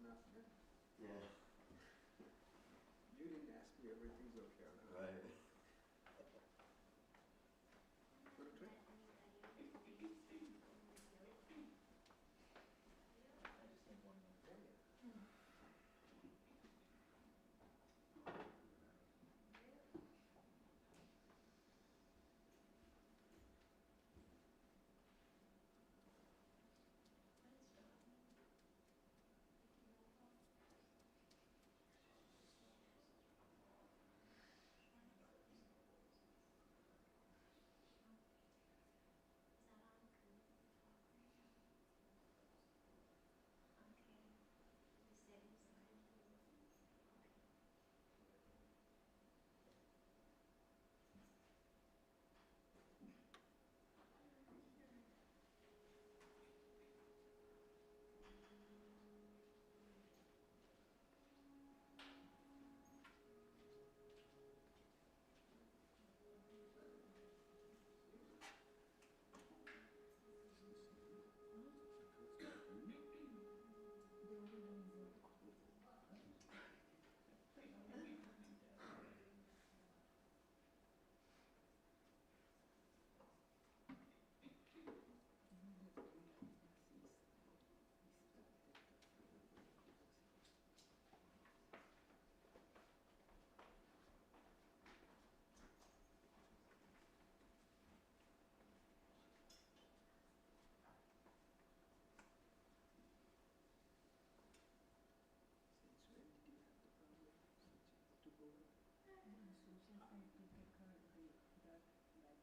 enough, man. Yeah. You didn't ask me, everything's okay or not. Right. Want to try? I just need one more. Yeah, yeah. Since when did you have the problem? Since you have to go up?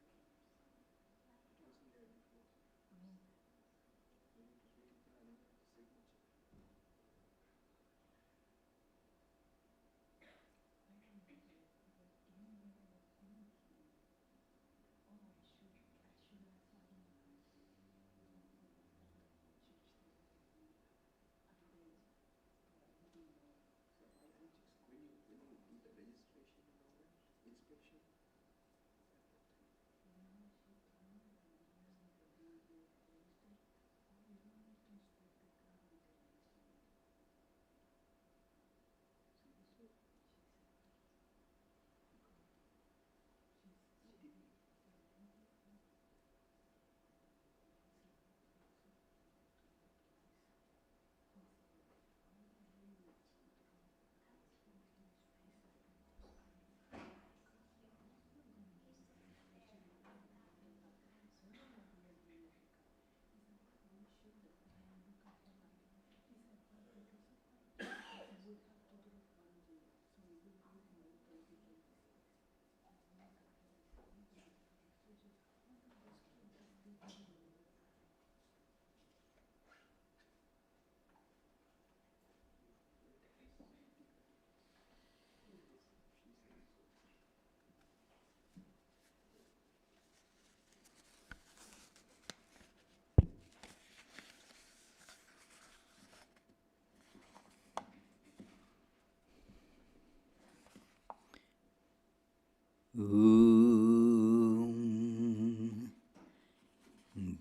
It wasn't there before. So you just read it down and write the signature. So why don't you just, when you do the registration and all that, inspection, at that time. Seriously? She didn't. She says so.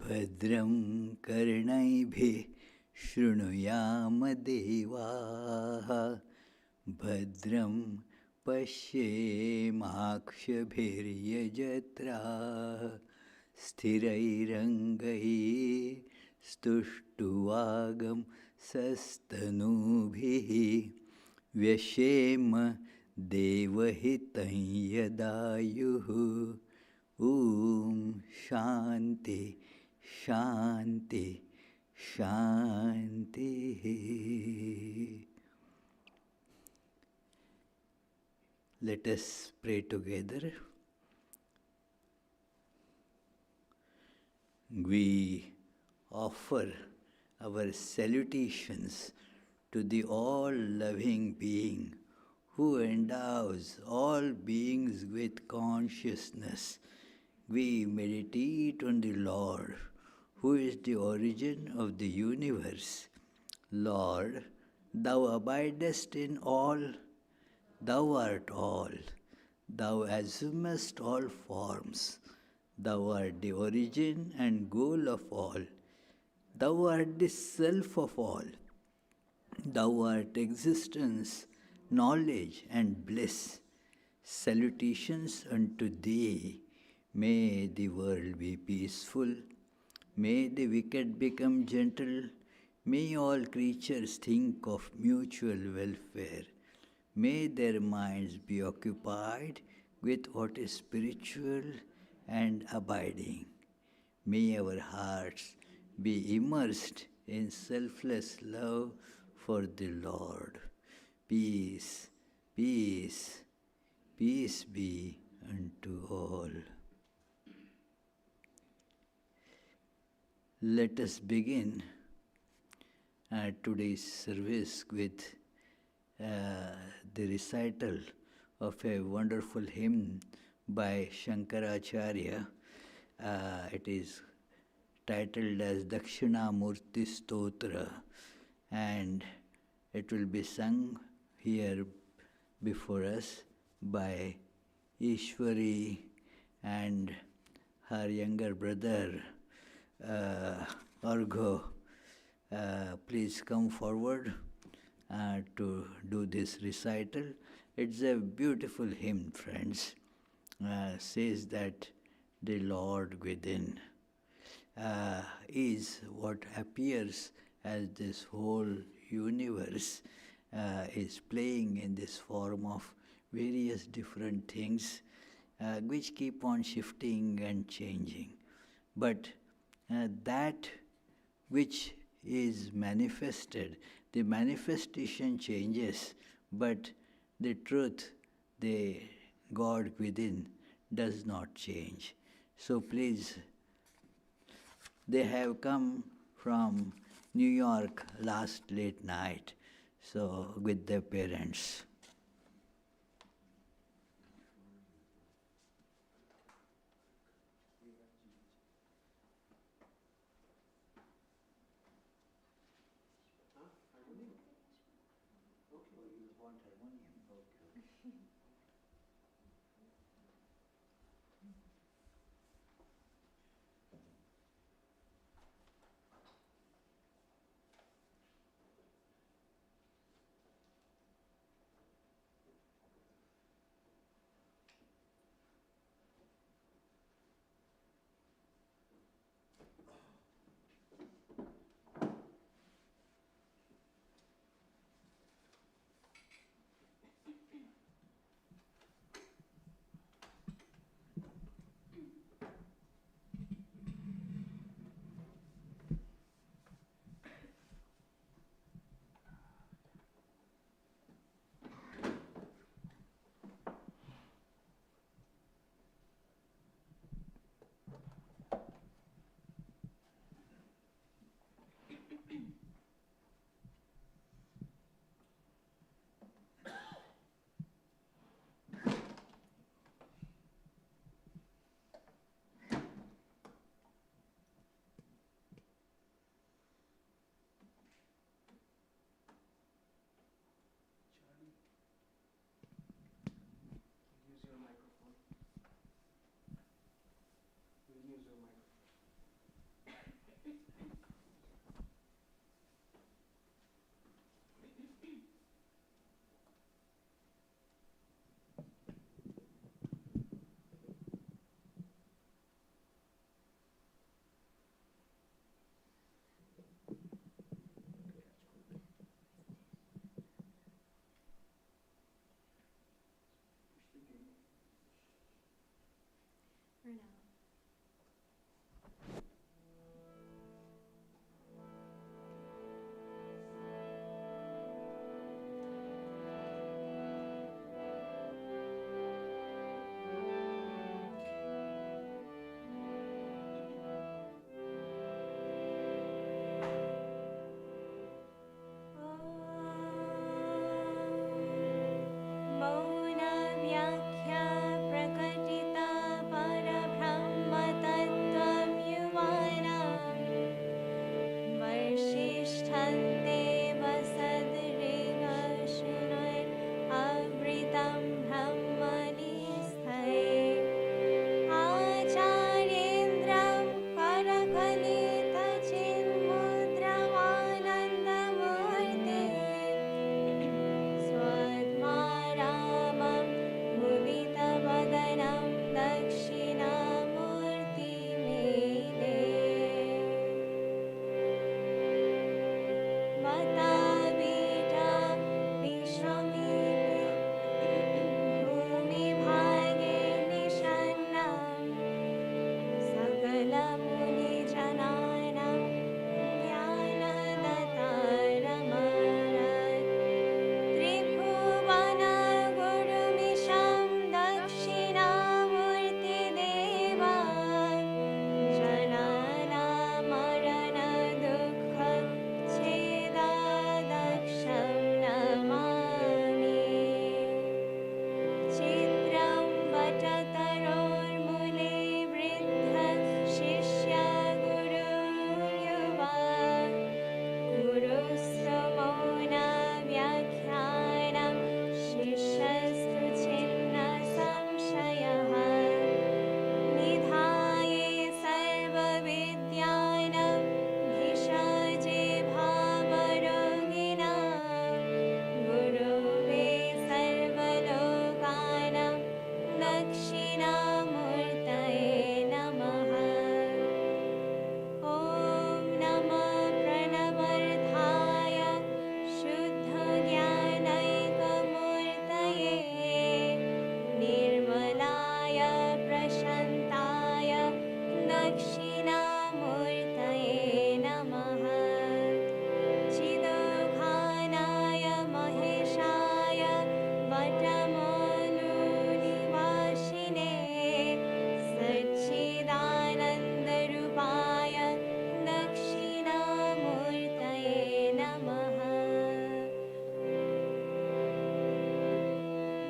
भद्रं कर्णैभिः शृणुयाम देवाः भद्रं पश्येमाक्षभिर्यजत्राः स्थिरैरङ्गैः स्तुष्टुवागं सस्तनूभिः व्यशेम देवहितं यदायुः Om Shanti Shanti Shanti. Let us pray together. We offer our salutations to the all-loving being who endows all beings with consciousness. We meditate on the Lord, who is the origin of the universe. Lord, thou abidest in all, thou art all, thou assumest all forms, thou art the origin and goal of all, thou art the self of all. Thou art existence, knowledge, and bliss. Salutations unto thee. May the world be peaceful. May the wicked become gentle. May all creatures think of mutual welfare. May their minds be occupied with what is spiritual and abiding. May our hearts be immersed in selfless love for the Lord. Peace, peace, peace be unto all. Let us begin today's service with the recital of a wonderful hymn by Shankaracharya. It is titled as Dakshinamurti Stotra, and it will be sung here before us by Ishwari and her younger brother, Argho. Please come forward to do this recital. It's a beautiful hymn, friends. Says that the Lord within is what appears as this whole universe is playing in this form of various different things which keep on shifting and changing. But that which is manifested, the manifestation changes, but the truth, the God within, does not change. So please, they have come from New York last late night, so with their parents.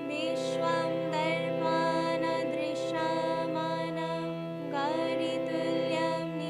विश्वं दर्पणदृश्यमानं गौरीतुल्यं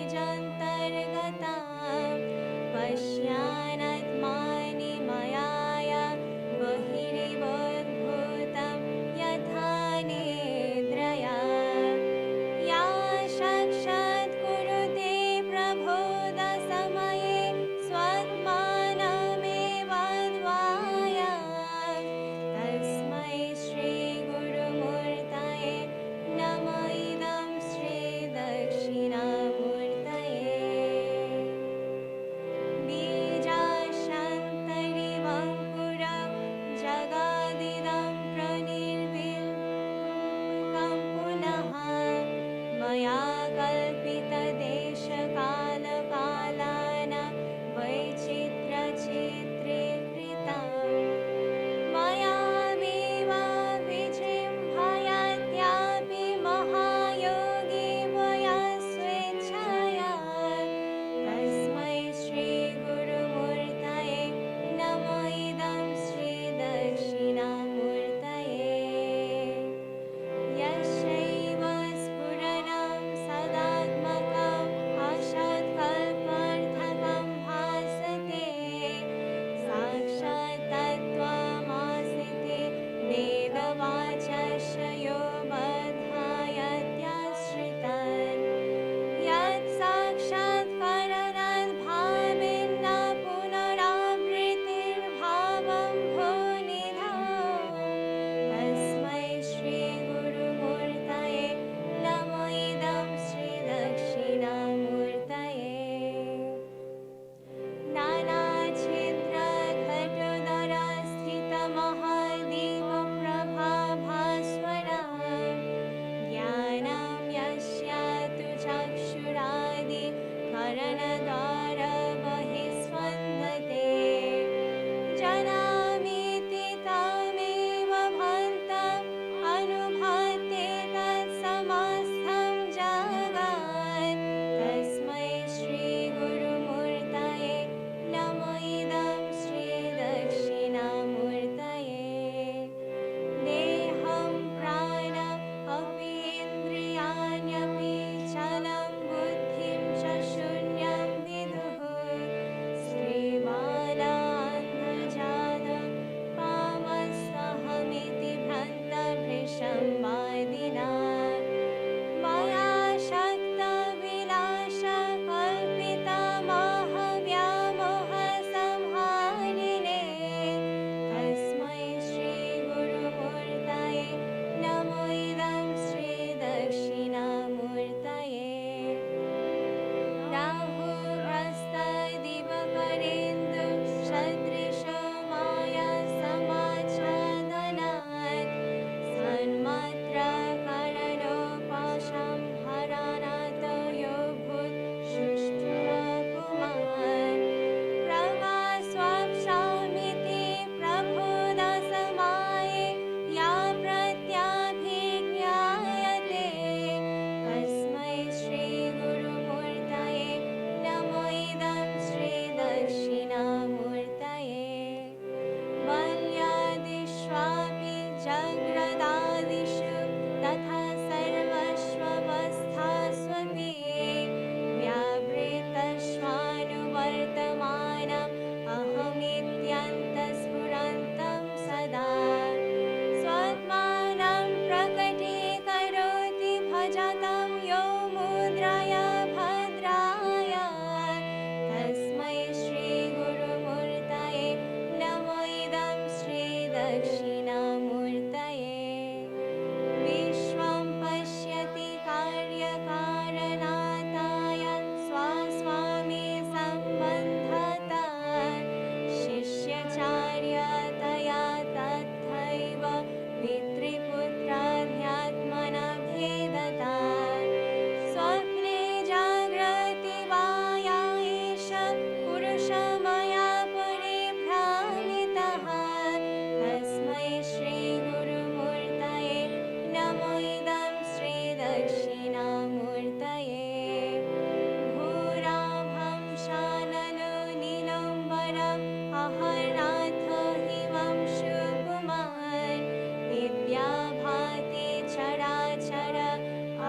परम अहरनाथ हिमांशु कुमार विद्या भाति चराचर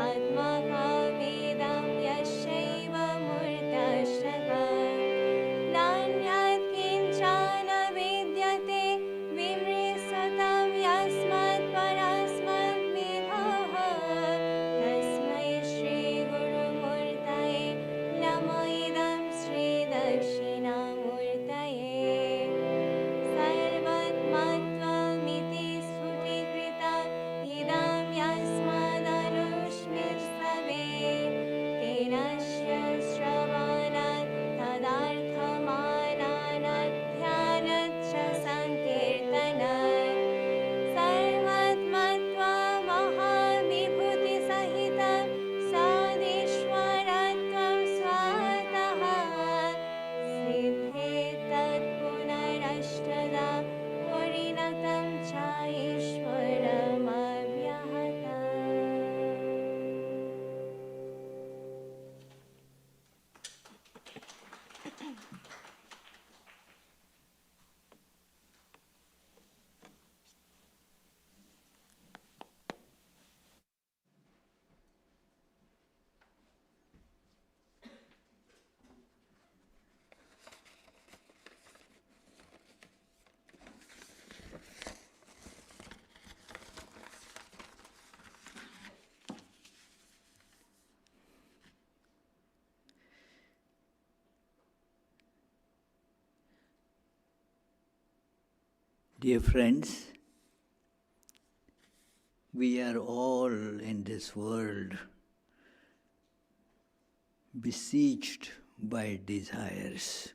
आत्मा वेदं यशैव मूर्तशः नान्यत् किञ्चन विद्यते विमृशतं यस्मात् परस्मत् विभुः तस्मै श्रीगुरुमूर्तये नमो इदं श्रीदक्षिणामूर्तये सर्वत्मत्वमिति स्फुटीकृतं इदं यस्मादनुस्मृतवे तेनस्य श्रवणात् तदर्थमानानध्यानच्च सङ्कीर्तनात् सर्वत्मत्वमहाविभूतिसहितं सदीश्वरत्वं स्वतः सिद्धे तत्पुनरष्टदा परिणतं च ईश्वरमव्यहतम्. Dear friends, we are all in this world besieged by desires.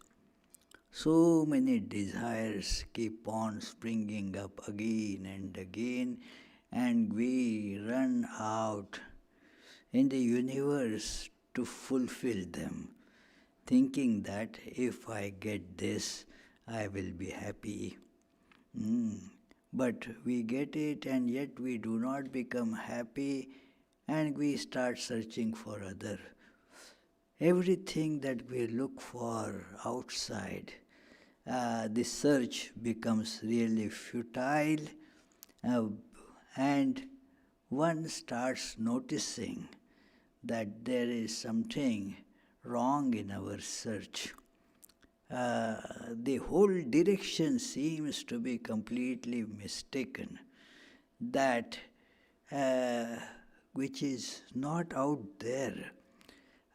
So many desires keep on springing up again and again, and we run out in the universe to fulfill them, thinking that if I get this, I will be happy. But we get it and yet we do not become happy, and we start searching for other. Everything that we look for outside, the search becomes really futile, and one starts noticing that there is something wrong in our search. The whole direction seems to be completely mistaken, that which is not out there,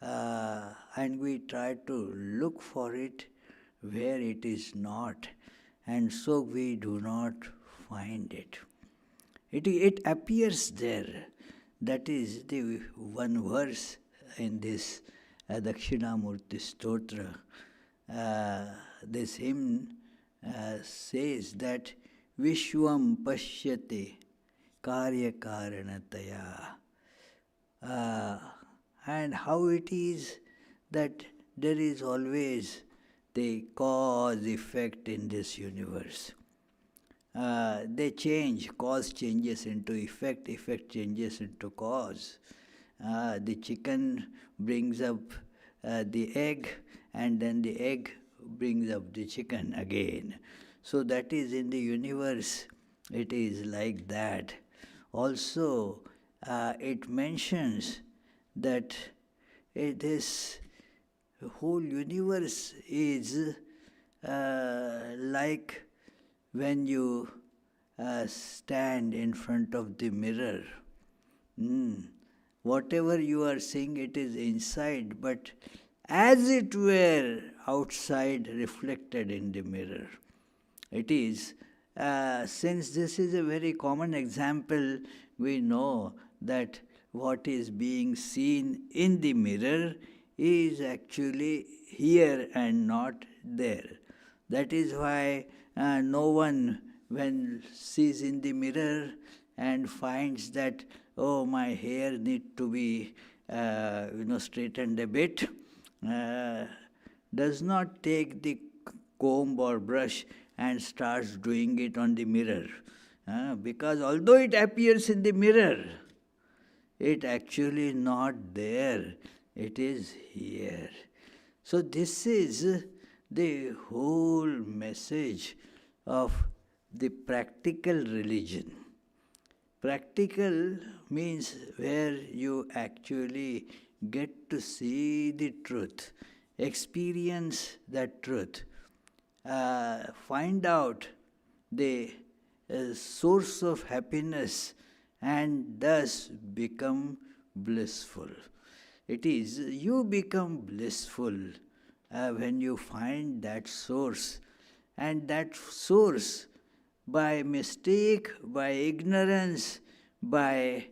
and we try to look for it where it is not, and so we do not find it. It appears there. That is the one verse in this Dakshinamurti Stotra. This hymn says that Vishwam Pashyate Karya Karanataya. And how it is that there is always the cause-effect in this universe. They change, cause changes into effect, effect changes into cause. The chicken brings up the egg, and then the egg brings up the chicken again. So that is in the universe, it is like that. Also, it mentions that this whole universe is like when you stand in front of the mirror. Whatever you are seeing, it is inside, but as it were outside, reflected in the mirror. It is, since this is a very common example, we know that what is being seen in the mirror is actually here and not there. That is why no one, when sees in the mirror and finds that, oh, my hair need to be straightened a bit, does not take the comb or brush and starts doing it on the mirror. Because although it appears in the mirror, it actually not there. It is here. So this is the whole message of the practical religion. Practical means where you actually get to see the truth, experience that truth, find out the source of happiness and thus become blissful. It is you become blissful when you find that source, and that source, by mistake, by ignorance, by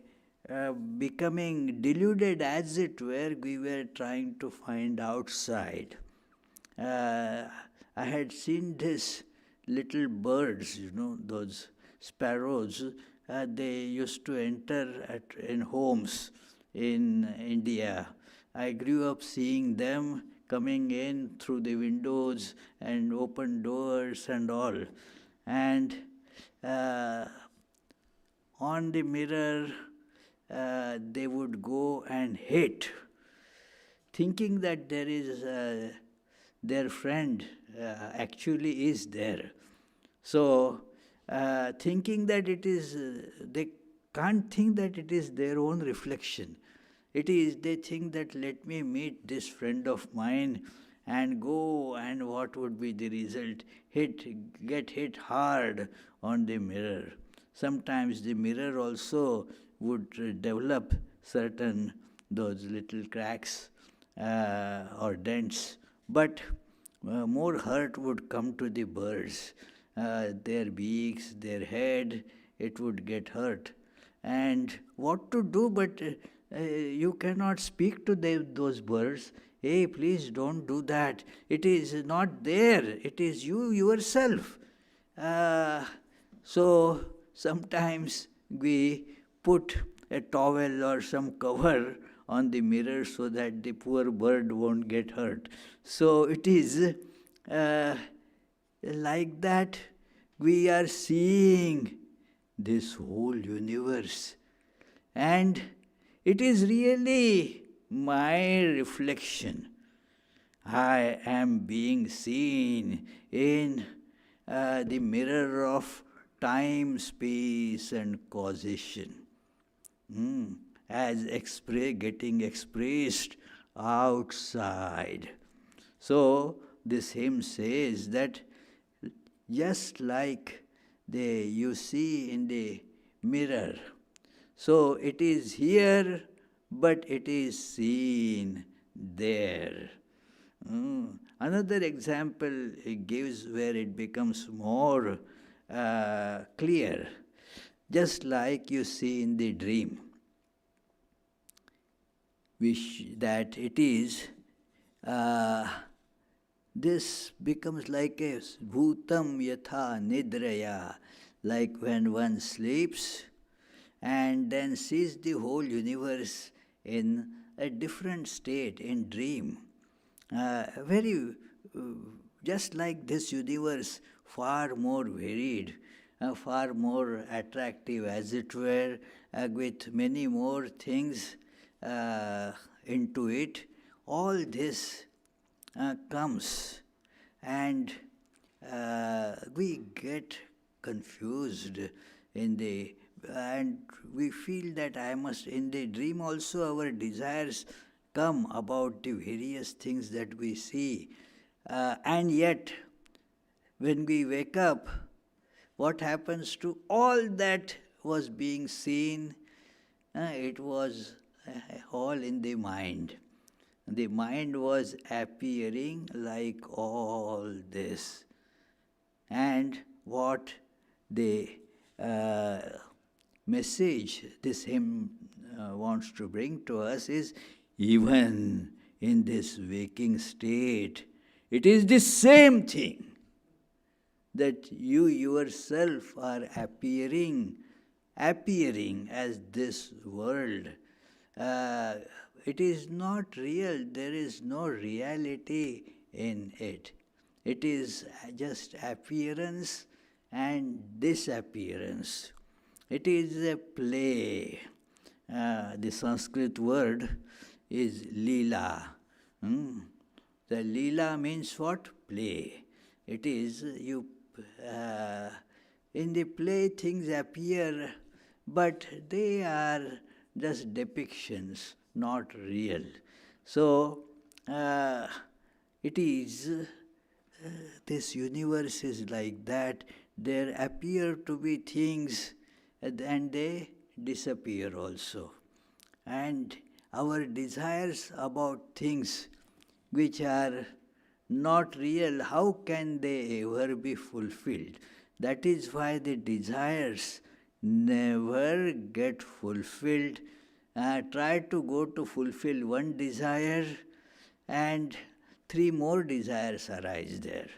becoming deluded as it were, we were trying to find outside. I had seen this little birds, those sparrows. They used to enter in homes in India. I grew up seeing them coming in through the windows and open doors and all. And on the mirror, they would go and hit, thinking that there is their friend actually is there. So, thinking that it is, they can't think that it is their own reflection. It is, they think that let me meet this friend of mine and go, and what would be the result? Get hit hard on the mirror. Sometimes the mirror also would develop certain those little cracks or dents, but more hurt would come to the birds. Their beaks, their head, it would get hurt. And what to do, but you cannot speak to those birds. Hey, please don't do that. It is not there. It is you yourself. So sometimes we put a towel or some cover on the mirror so that the poor bird won't get hurt. So it is like that we are seeing this whole universe. And it is really my reflection. I am being seen in the mirror of time, space, and causation, as getting expressed outside. So this hymn says that just like you see in the mirror, so it is here, but it is seen there. Another example it gives where it becomes more clear, just like you see in the dream, that it is, this becomes like a bhutam yatha nidraya, like when one sleeps and then sees the whole universe in a different state, in dream. Just like this universe, far more varied, far more attractive, as it were, with many more things into it. All this comes, and we get confused and we feel that in the dream also our desires come about the various things that we see. And yet, when we wake up, what happens to all that was being seen? It was all in the mind. The mind was appearing like all this. And what the message this hymn wants to bring to us is, even in this waking state, it is the same thing, that you yourself are appearing as this world. It is not real. There is no reality in it. It is just appearance and disappearance. It is a play. The Sanskrit word is lila. The Leela means what? Play. It is in the play things appear, but they are just depictions, not real. So, it is, this universe is like that. There appear to be things and they disappear also. And our desires about things which are not real, how can they ever be fulfilled? That is why the desires never get fulfilled. Try to go to fulfill one desire and three more desires arise there.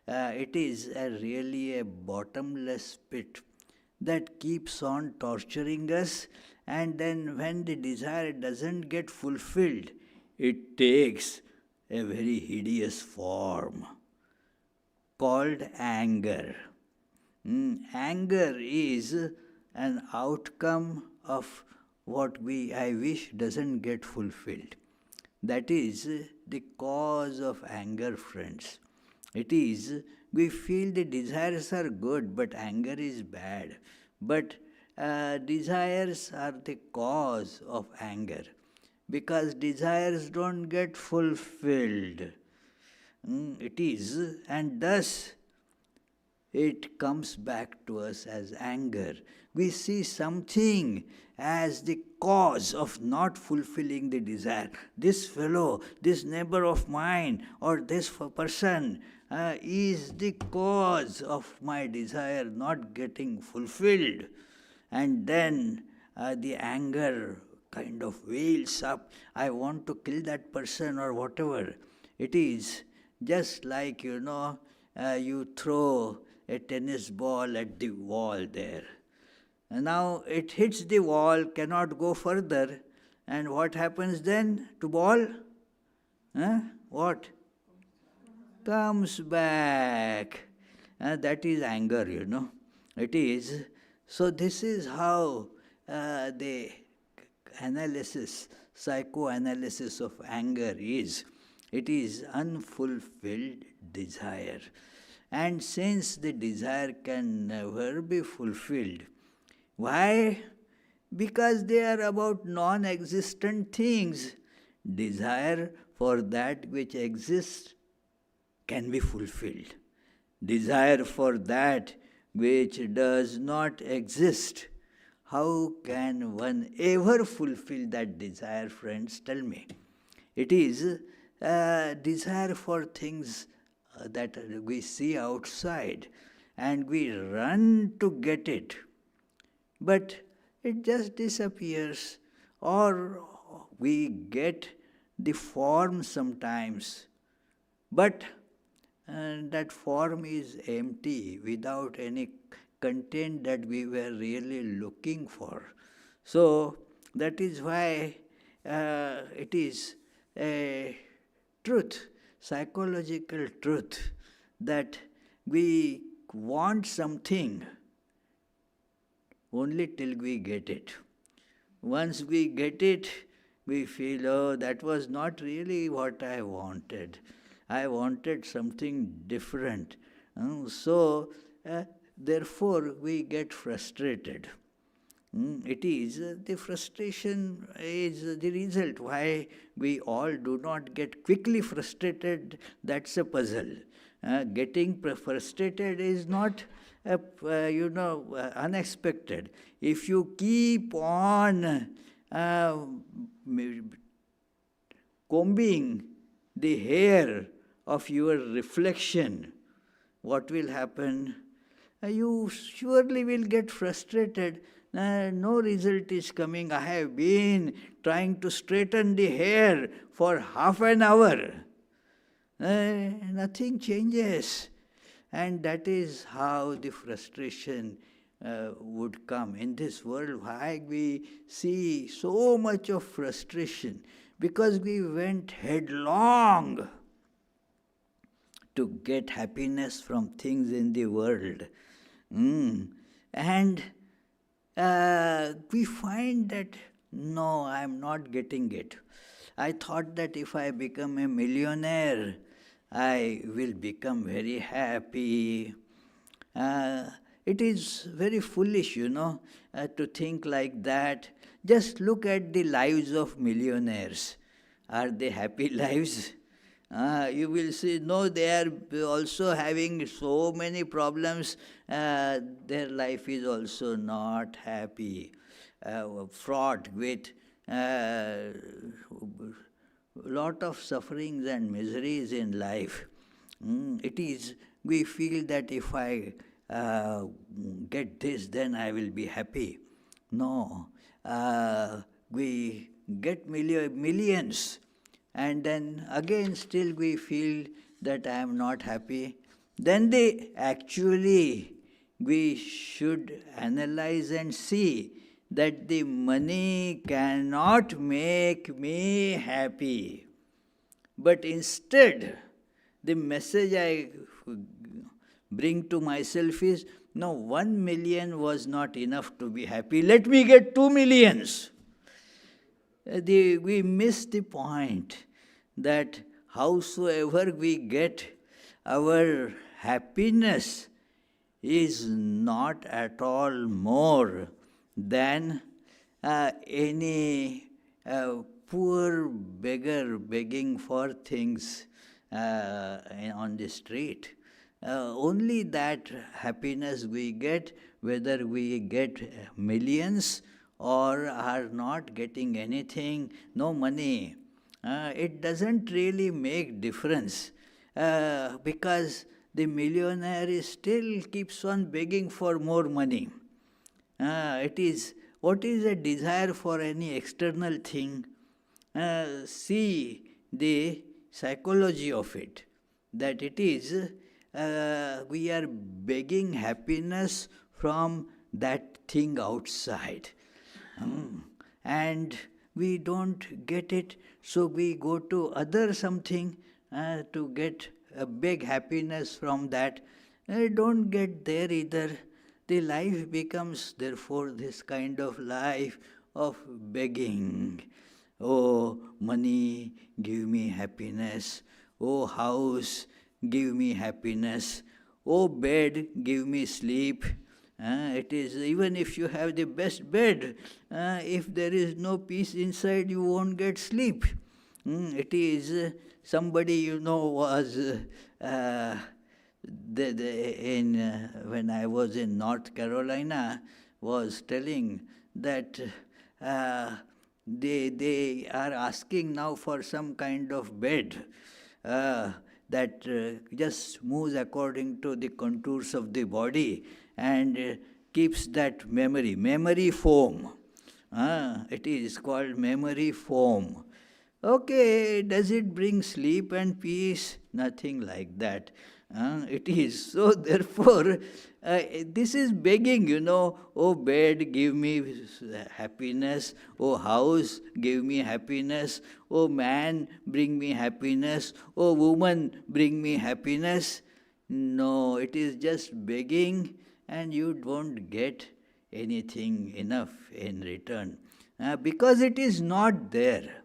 It is really a bottomless pit that keeps on torturing us, and then when the desire doesn't get fulfilled, it takes a very hideous form called anger. Anger is an outcome of what I wish doesn't get fulfilled. That is the cause of anger, friends. It is, we feel the desires are good, but anger is bad. But desires are the cause of anger, because desires don't get fulfilled. It is, and thus it comes back to us as anger. We see something as the cause of not fulfilling the desire. This fellow, this neighbor of mine, or this person is the cause of my desire not getting fulfilled. And then the anger kind of wails up. I want to kill that person or whatever. It is just like, you throw a tennis ball at the wall there. And now it hits the wall, cannot go further. And what happens then to ball? What? Comes back. That is anger, It is. So this is how the psychoanalysis of anger is. It is unfulfilled desire. And since the desire can never be fulfilled, why? Because they are about non-existent things. Desire for that which exists can be fulfilled. Desire for that which does not exist, how can one ever fulfill that desire, friends? Tell me. It is desire for things that we see outside and we run to get it, but it just disappears, or we get the form sometimes, but that form is empty, without any content that we were really looking for. So that is why it is a truth, psychological truth, that we want something only till we get it. Once we get it, we feel, oh, that was not really what I wanted. I wanted something different. Therefore, we get frustrated. It is, the frustration is the result. Why we all do not get quickly frustrated, that's a puzzle. Getting frustrated is not, unexpected. If you keep on combing the hair of your reflection, what will happen? You surely will get frustrated. No result is coming. I have been trying to straighten the hair for half an hour. Nothing changes. And that is how the frustration would come. In this world, why we see so much of frustration? Because we went headlong to get happiness from things in the world. And we find that, no, I am not getting it. I thought that if I become a millionaire, I will become very happy. It is very foolish, to think like that. Just look at the lives of millionaires. Are they happy lives? You will see, no, they are also having so many problems. Their life is also not happy. Fraught with lot of sufferings and miseries in life. We feel that if I get this, then I will be happy. No, we get millions, and then again still we feel that I am not happy. Then we should analyze and see that the money cannot make me happy. But instead, the message I bring to myself is, no, 1 million was not enough to be happy. Let me get 2 millions. We miss the point that howsoever we get, our happiness is not at all more than any poor beggar begging for things on the street. Only that happiness we get, whether we get millions or are not getting anything, no money. It doesn't really make difference because the millionaire still keeps on begging for more money. What is a desire for any external thing? See the psychology of it, that it is we are begging happiness from that thing outside. And we don't get it, so we go to other something to get a big happiness from that. Don't get there either. The life becomes, therefore, this kind of life of begging. Oh, money, give me happiness. Oh, house, give me happiness. Oh, bed, give me sleep. It is, even if you have the best bed, if there is no peace inside, you won't get sleep. It is, somebody was when I was in North Carolina, was telling that they are asking now for some kind of bed that just moves according to the contours of the body and keeps that memory foam. It is called memory foam. Okay, does it bring sleep and peace? Nothing like that. It is. So therefore, this is begging, oh bed, give me happiness. Oh house, give me happiness. Oh man, bring me happiness. Oh woman, bring me happiness. No, it is just begging, and you don't get anything enough in return. Because it is not there.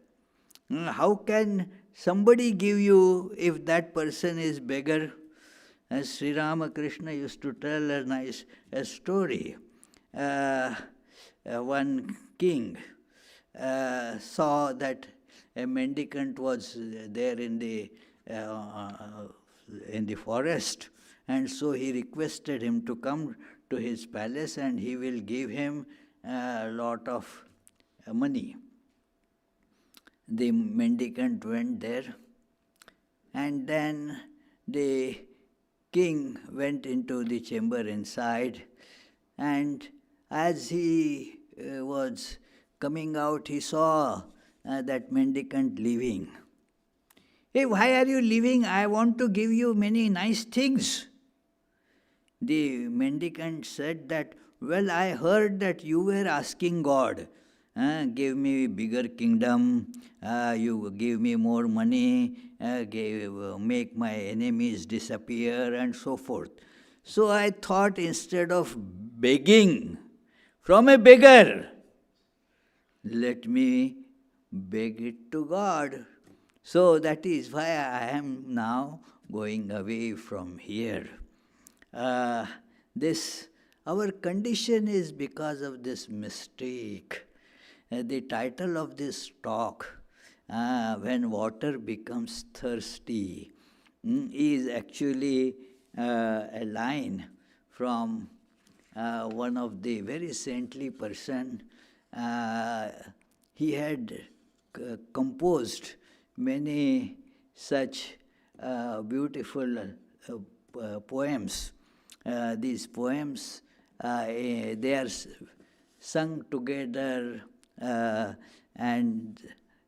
How can somebody give you if that person is beggar? As Sri Ramakrishna used to tell a story. One king saw that a mendicant was there in the forest, and so he requested him to come to his palace and he will give him a lot of money. The mendicant went there, and then the king went into the chamber inside, and as he was coming out, he saw that mendicant leaving. Hey, why are you leaving? I want to give you many nice things. The mendicant said that, well, I heard that you were asking God, give me bigger kingdom, you give me more money, make my enemies disappear, and so forth. So I thought, instead of begging from a beggar, let me beg it to God. So that is why I am now going away from here. This our condition is because of this mistake. The title of this talk, When Water Becomes Thirsty, is actually a line from one of the very saintly person. He had composed many such beautiful poems. These poems, they are sung together, and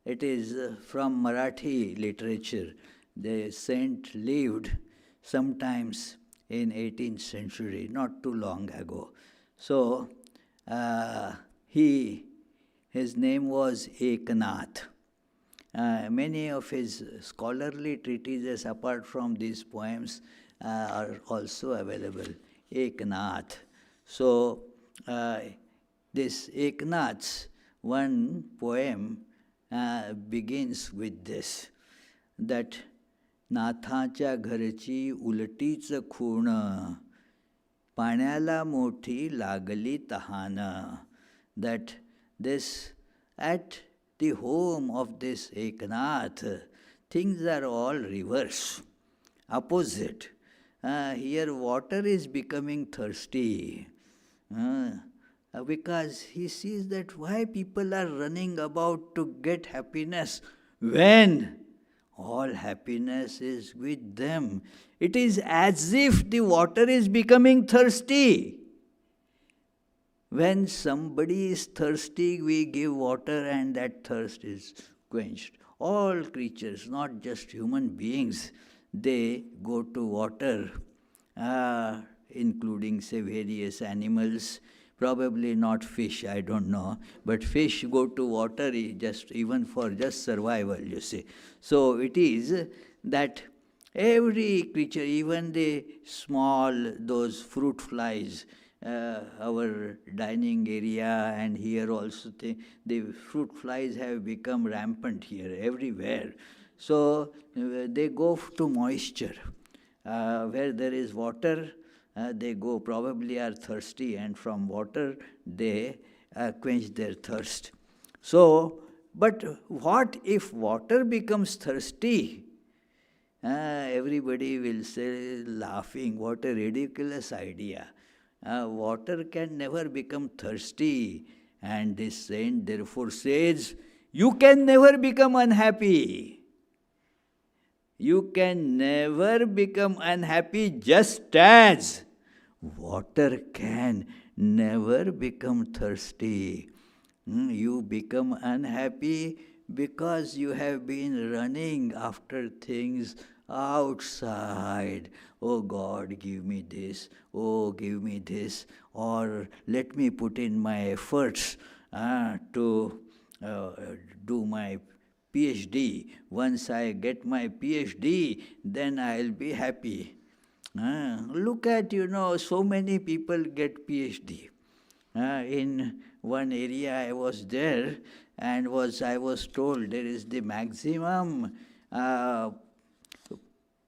it is from Marathi literature. The saint lived sometimes in 18th century, not too long ago. So his name was Eknath. Many of his scholarly treatises, apart from these poems, are also available. Eknath. So this Eknath's one poem begins with this, that नाथाच्या घरची उलटीच खूण पाण्याला मोठी लागली तहान. That this, at the home of this Eknath, things are all reverse, opposite. Here water is becoming thirsty. Because he sees that why people are running about to get happiness when all happiness is with them. It is as if the water is becoming thirsty. When somebody is thirsty, we give water and that thirst is quenched. All creatures, not just human beings, they go to water, including, say, various animals. Probably not fish, I don't know. But fish go to water even for just survival, you see. So it is that every creature, even the small, those fruit flies, our dining area and here also, the fruit flies have become rampant here, everywhere. So they go to moisture. Where there is water, they go, probably are thirsty, and from water they quench their thirst. So, but what if water becomes thirsty? Everybody will say, laughing, what a ridiculous idea. Water can never become thirsty. And this saint therefore says, you can never become unhappy. You can never become unhappy, just as water can never become thirsty. You become unhappy because you have been running after things outside. Oh God, give me this. Oh, give me this. Or let me put in my efforts to do my PhD. Once I get my PhD, then I'll be happy. Look at, so many people get PhD. In one area I was there, and I was told there is the maximum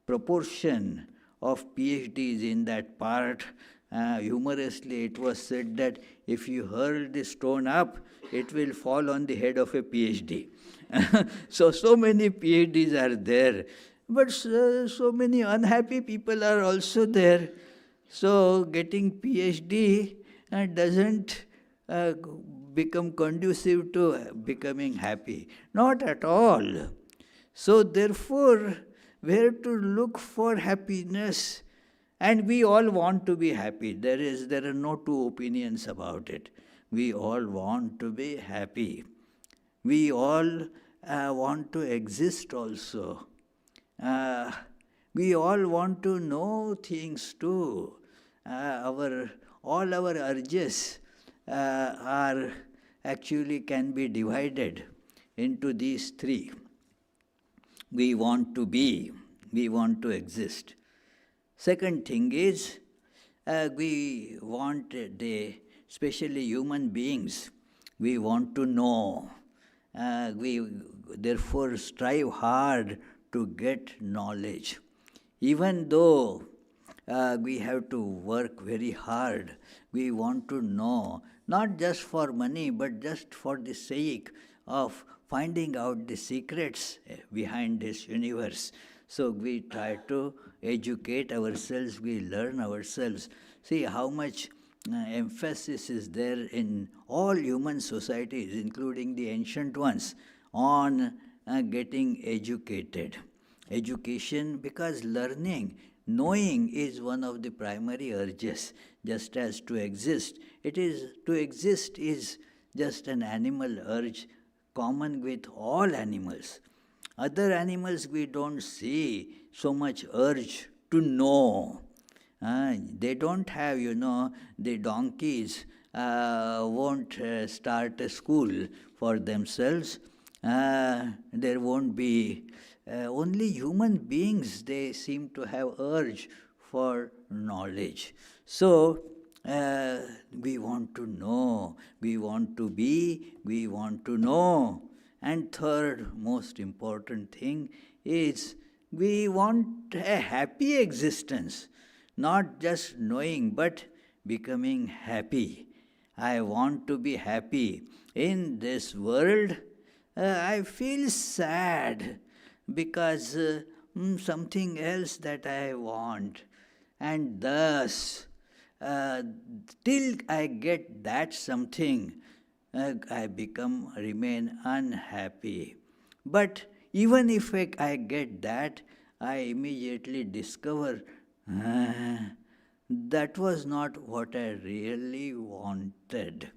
proportion of PhDs in that part. Humorously, it was said that if you hurl the stone up, it will fall on the head of a PhD. So many PhDs are there. But so many unhappy people are also there. So getting PhD doesn't become conducive to becoming happy. Not at all. So therefore, where to look for happiness? And we all want to be happy. There are no two opinions about it. We all want to be happy. We all want to exist also. We all want to know things too. All our urges are actually can be divided into these three. We want to be, we want to exist. Second thing is, we want, especially human beings, we want to know. We therefore strive hard to get knowledge. Even though we have to work very hard, we want to know, not just for money, but just for the sake of finding out the secrets behind this universe. So we try to educate ourselves, we learn ourselves. See how much emphasis is there in all human societies, including the ancient ones, on getting educated. Education, because learning, knowing is one of the primary urges, just as to exist. To exist is just an animal urge common with all animals. Other animals we don't see so much urge to know. They don't have, the donkeys won't start a school for themselves. There won't be, only human beings, they seem to have urge for knowledge. So, we want to know, we want to be, we want to know. And third most important thing is we want a happy existence, not just knowing but becoming happy. I want to be happy. In this world, I feel sad because something else that I want. And thus, till I get that something, I remain unhappy. But even if I get that, I immediately discover that was not what I really wanted.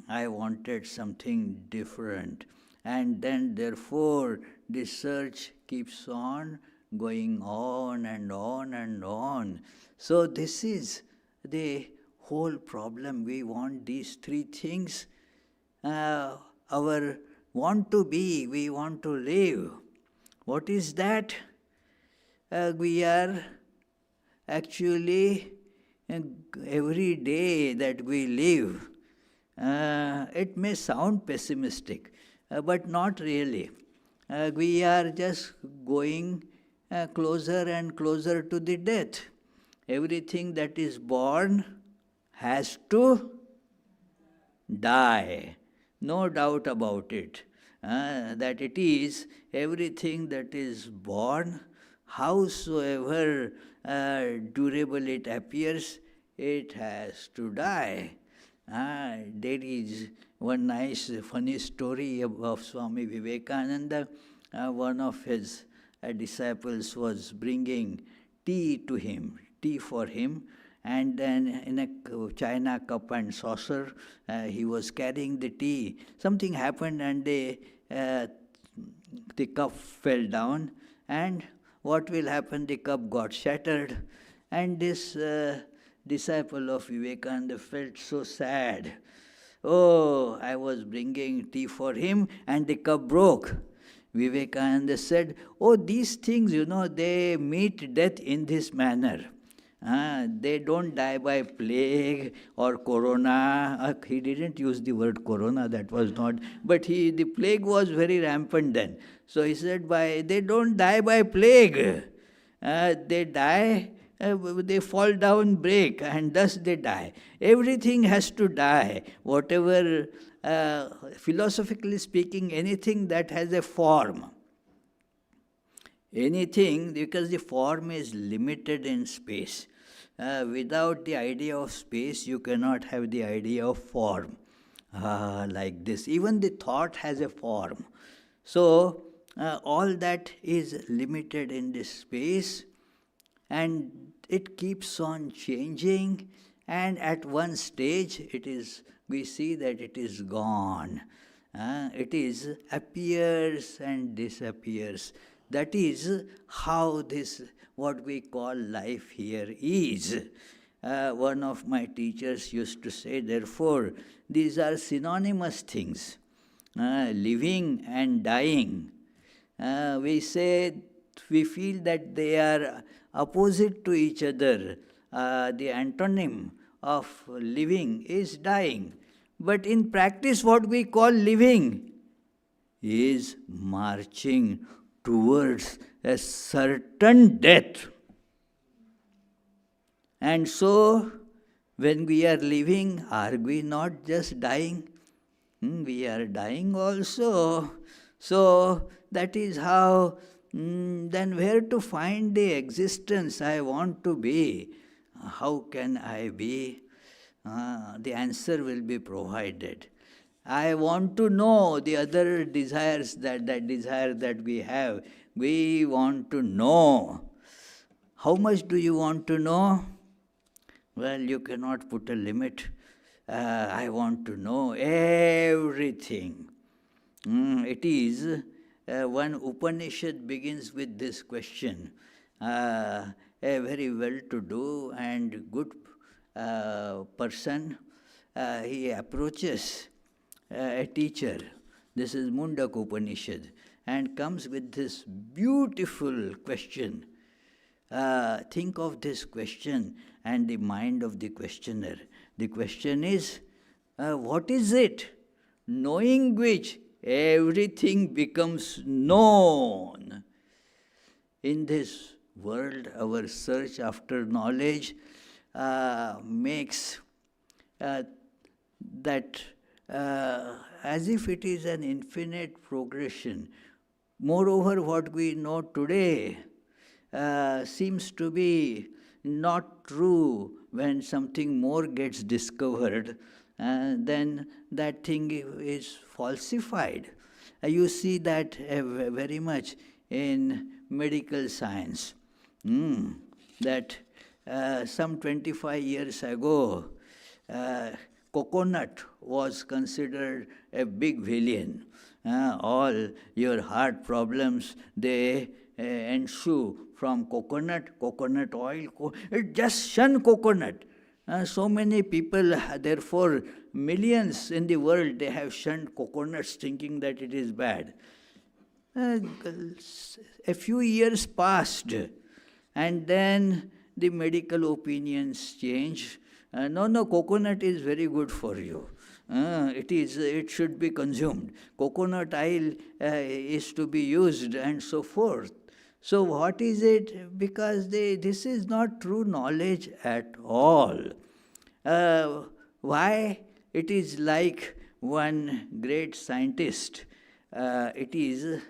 I wanted something different. And then, therefore, the search keeps on going on and on and on. So, this is the whole problem. We want these three things. Our want to be, we want to live. What is that? We are actually, every day that we live, it may sound pessimistic, but not really. We are just going closer and closer to the death. Everything that is born has to die. No doubt about it. That it is everything that is born, howsoever durable it appears, it has to die. There is one nice funny story of Swami Vivekananda. One of his disciples was bringing tea to him, tea for him, and then in a china cup and saucer, he was carrying the tea. Something happened and the cup fell down, and what will happen? The cup got shattered, and this disciple of Vivekananda felt so sad. Oh, I was bringing tea for him and the cup broke. Vivekananda said, oh, these things, they meet death in this manner. They don't die by plague or corona. He didn't use the word corona, that was not, but the plague was very rampant then. So he said, they don't die by plague. They die, they fall down, break, and thus they die. Everything has to die. Whatever, philosophically speaking, anything that has a form. Anything, because the form is limited in space. Without the idea of space, you cannot have the idea of form. Like this. Even the thought has a form. So, all that is limited in this space, and it keeps on changing, and at one stage we see that it is gone. It appears and disappears. That is how this, what we call life here is. One of my teachers used to say, therefore, these are synonymous things, living and dying. We feel that they are opposite to each other. The antonym of living is dying. But in practice, what we call living is marching towards a certain death. And so, when we are living, are we not just dying? We are dying also. So, that is how, then where to find the existence I want to be? How can I be? The answer will be provided. I want to know the other desires, that desire that we have. We want to know. How much do you want to know? Well, you cannot put a limit. I want to know everything. It is, one Upanishad begins with this question. A very well-to-do and good person, he approaches a teacher. This is Mundaka Upanishad, and comes with this beautiful question. Think of this question and the mind of the questioner. The question is, what is it? Knowing which everything becomes known. In this world, our search after knowledge makes that as if it is an infinite progression. Moreover, what we know today seems to be not true. When something more gets discovered, then that thing is falsified. You see that very much in medical science. That some 25 years ago, coconut was considered a big villain. All your heart problems, they ensue from coconut oil. Just shun coconut. So many people, therefore millions in the world, they have shunned coconuts thinking that it is bad. A few years passed, and then the medical opinions changed. No, coconut is very good for you. It should be consumed. Coconut oil is to be used, and so forth. So what is it? Because this is not true knowledge at all. Why? It is like one great scientist. It is,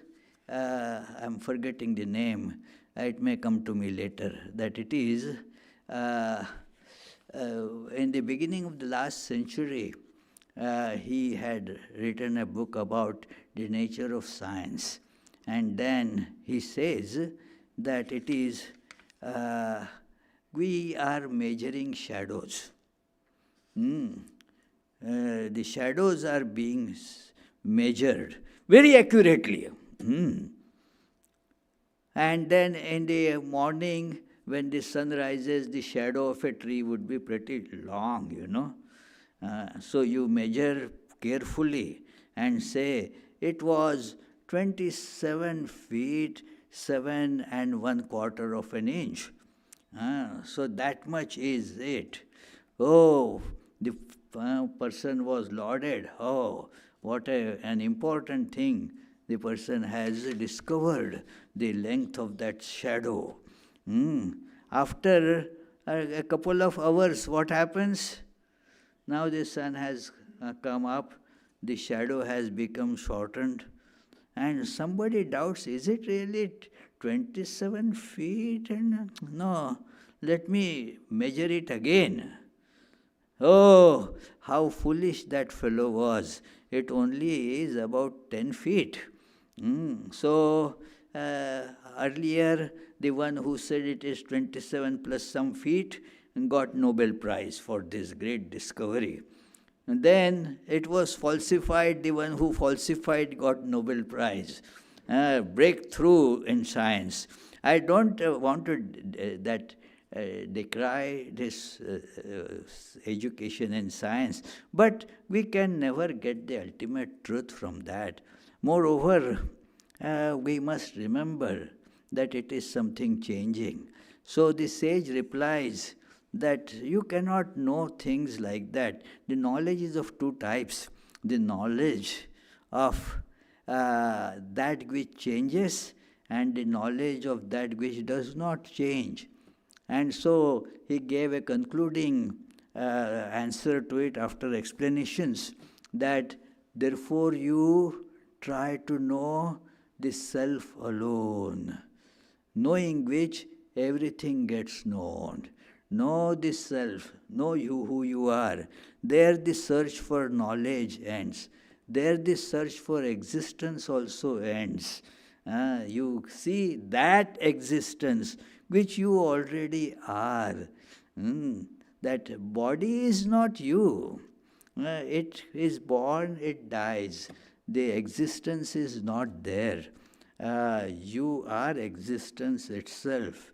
I'm forgetting the name. It may come to me later. That it is, in the beginning of the last century, he had written a book about the nature of science. And then he says that it is, we are measuring shadows. The shadows are being measured very accurately. And then in the morning, when the sun rises, the shadow of a tree would be pretty long, So you measure carefully and say, it was 27 feet, 7 1/4 of an inch. So that much is it. Oh, the person was lauded. Oh, what an important thing the person has discovered, the length of that shadow. After a couple of hours, what happens? Now the sun has come up, the shadow has become shortened, and somebody doubts, is it really 27 feet? And no, let me measure it again. Oh, how foolish that fellow was. It only is about 10 feet. So, earlier, the one who said it is 27 plus some feet got Nobel Prize for this great discovery. And then it was falsified. The one who falsified got Nobel Prize. Breakthrough in science. I don't want to decry this education in science, but we can never get the ultimate truth from that. Moreover, we must remember that it is something changing. So the sage replies that you cannot know things like that. The knowledge is of two types. The knowledge of that which changes and the knowledge of that which does not change. And so he gave a concluding answer to it after explanations that therefore you try to know the self alone, knowing which everything gets known. Know the self, know you who you are. There the search for knowledge ends. There the search for existence also ends. You see that existence which you already are. That body is not you. It is born, it dies. The existence is not there. You are existence itself.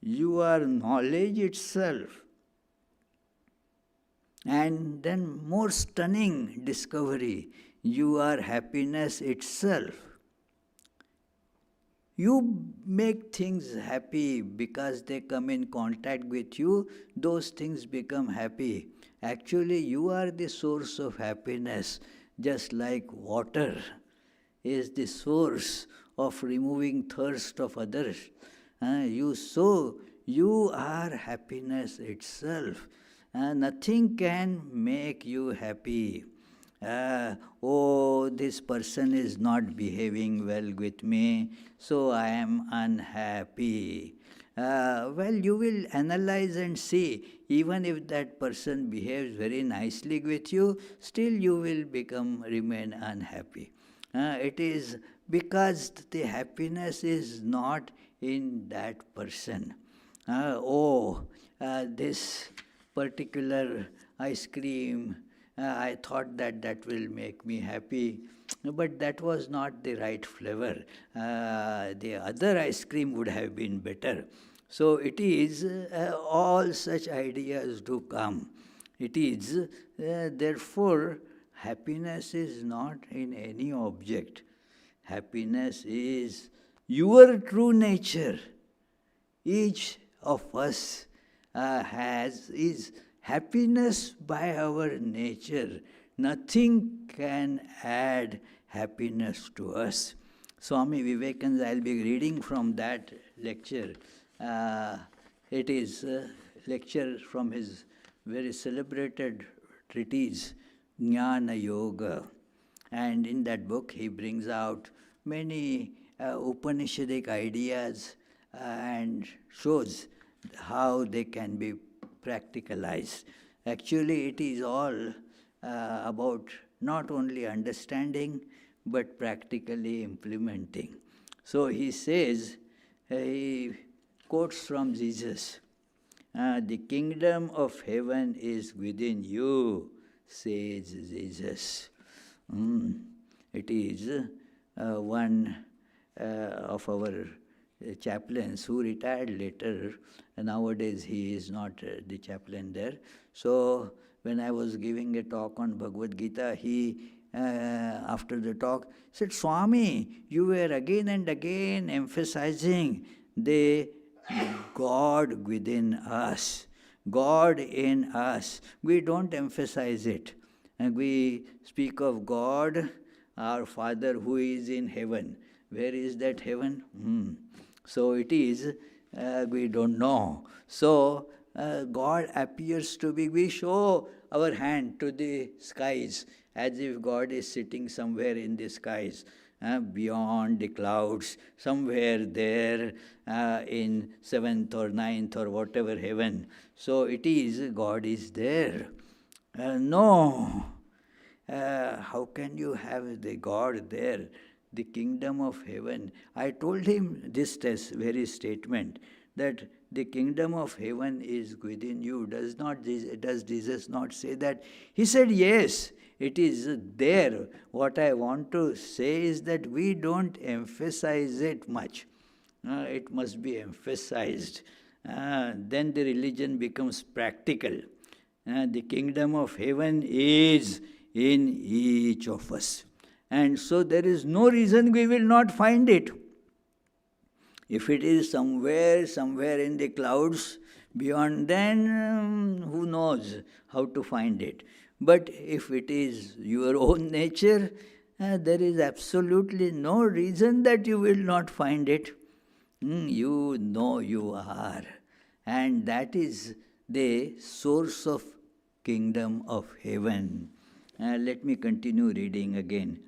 You are knowledge itself. And then more stunning discovery, you are happiness itself. You make things happy because they come in contact with you, those things become happy. Actually, you are the source of happiness, just like water is the source of removing thirst of others. You are happiness itself. Nothing can make you happy. Oh, this person is not behaving well with me, so I am unhappy. Well, you will analyze and see, even if that person behaves very nicely with you, still you will remain unhappy. It is because the happiness is not in that person. This particular ice cream, I thought that will make me happy, but that was not the right flavor. The other ice cream would have been better. So it is, all such ideas do come. It is, therefore, happiness is not in any object. Happiness is your true nature. Each of us is happiness by our nature. Nothing can add happiness to us. Swami Vivekananda, I'll be reading from that lecture. It is a lecture from his very celebrated treatise, Jnana Yoga. And in that book, he brings out many Upanishadic ideas and shows how they can be practicalized. Actually, it is all about not only understanding, but practically implementing. So he says, he quotes from Jesus, the kingdom of heaven is within you, says Jesus. It is one of our chaplains who retired later. Nowadays he is not the chaplain there. So when I was giving a talk on Bhagavad Gita, he after the talk said, Swami, you were again and again emphasizing the God within us, God in us. We don't emphasize it. And we speak of God, our Father who is in heaven. Where is that heaven? So it is, we don't know. So God appears to be, we show our hand to the skies as if God is sitting somewhere in the skies, beyond the clouds, somewhere there in 7th or 9th or whatever heaven. So it is, God is there. No. How can you have the God there? The kingdom of heaven. I told him this very statement, that the kingdom of heaven is within you. Does Jesus not say that? He said, yes, it is there. What I want to say is that we don't emphasize it much. It must be emphasized. Then the religion becomes practical. The kingdom of heaven is in each of us. And so there is no reason we will not find it. If it is somewhere in the clouds beyond, then who knows how to find it. But if it is your own nature, There is absolutely no reason that you will not find it. You know you are. And that is the source of kingdom of heaven. Let me continue reading again.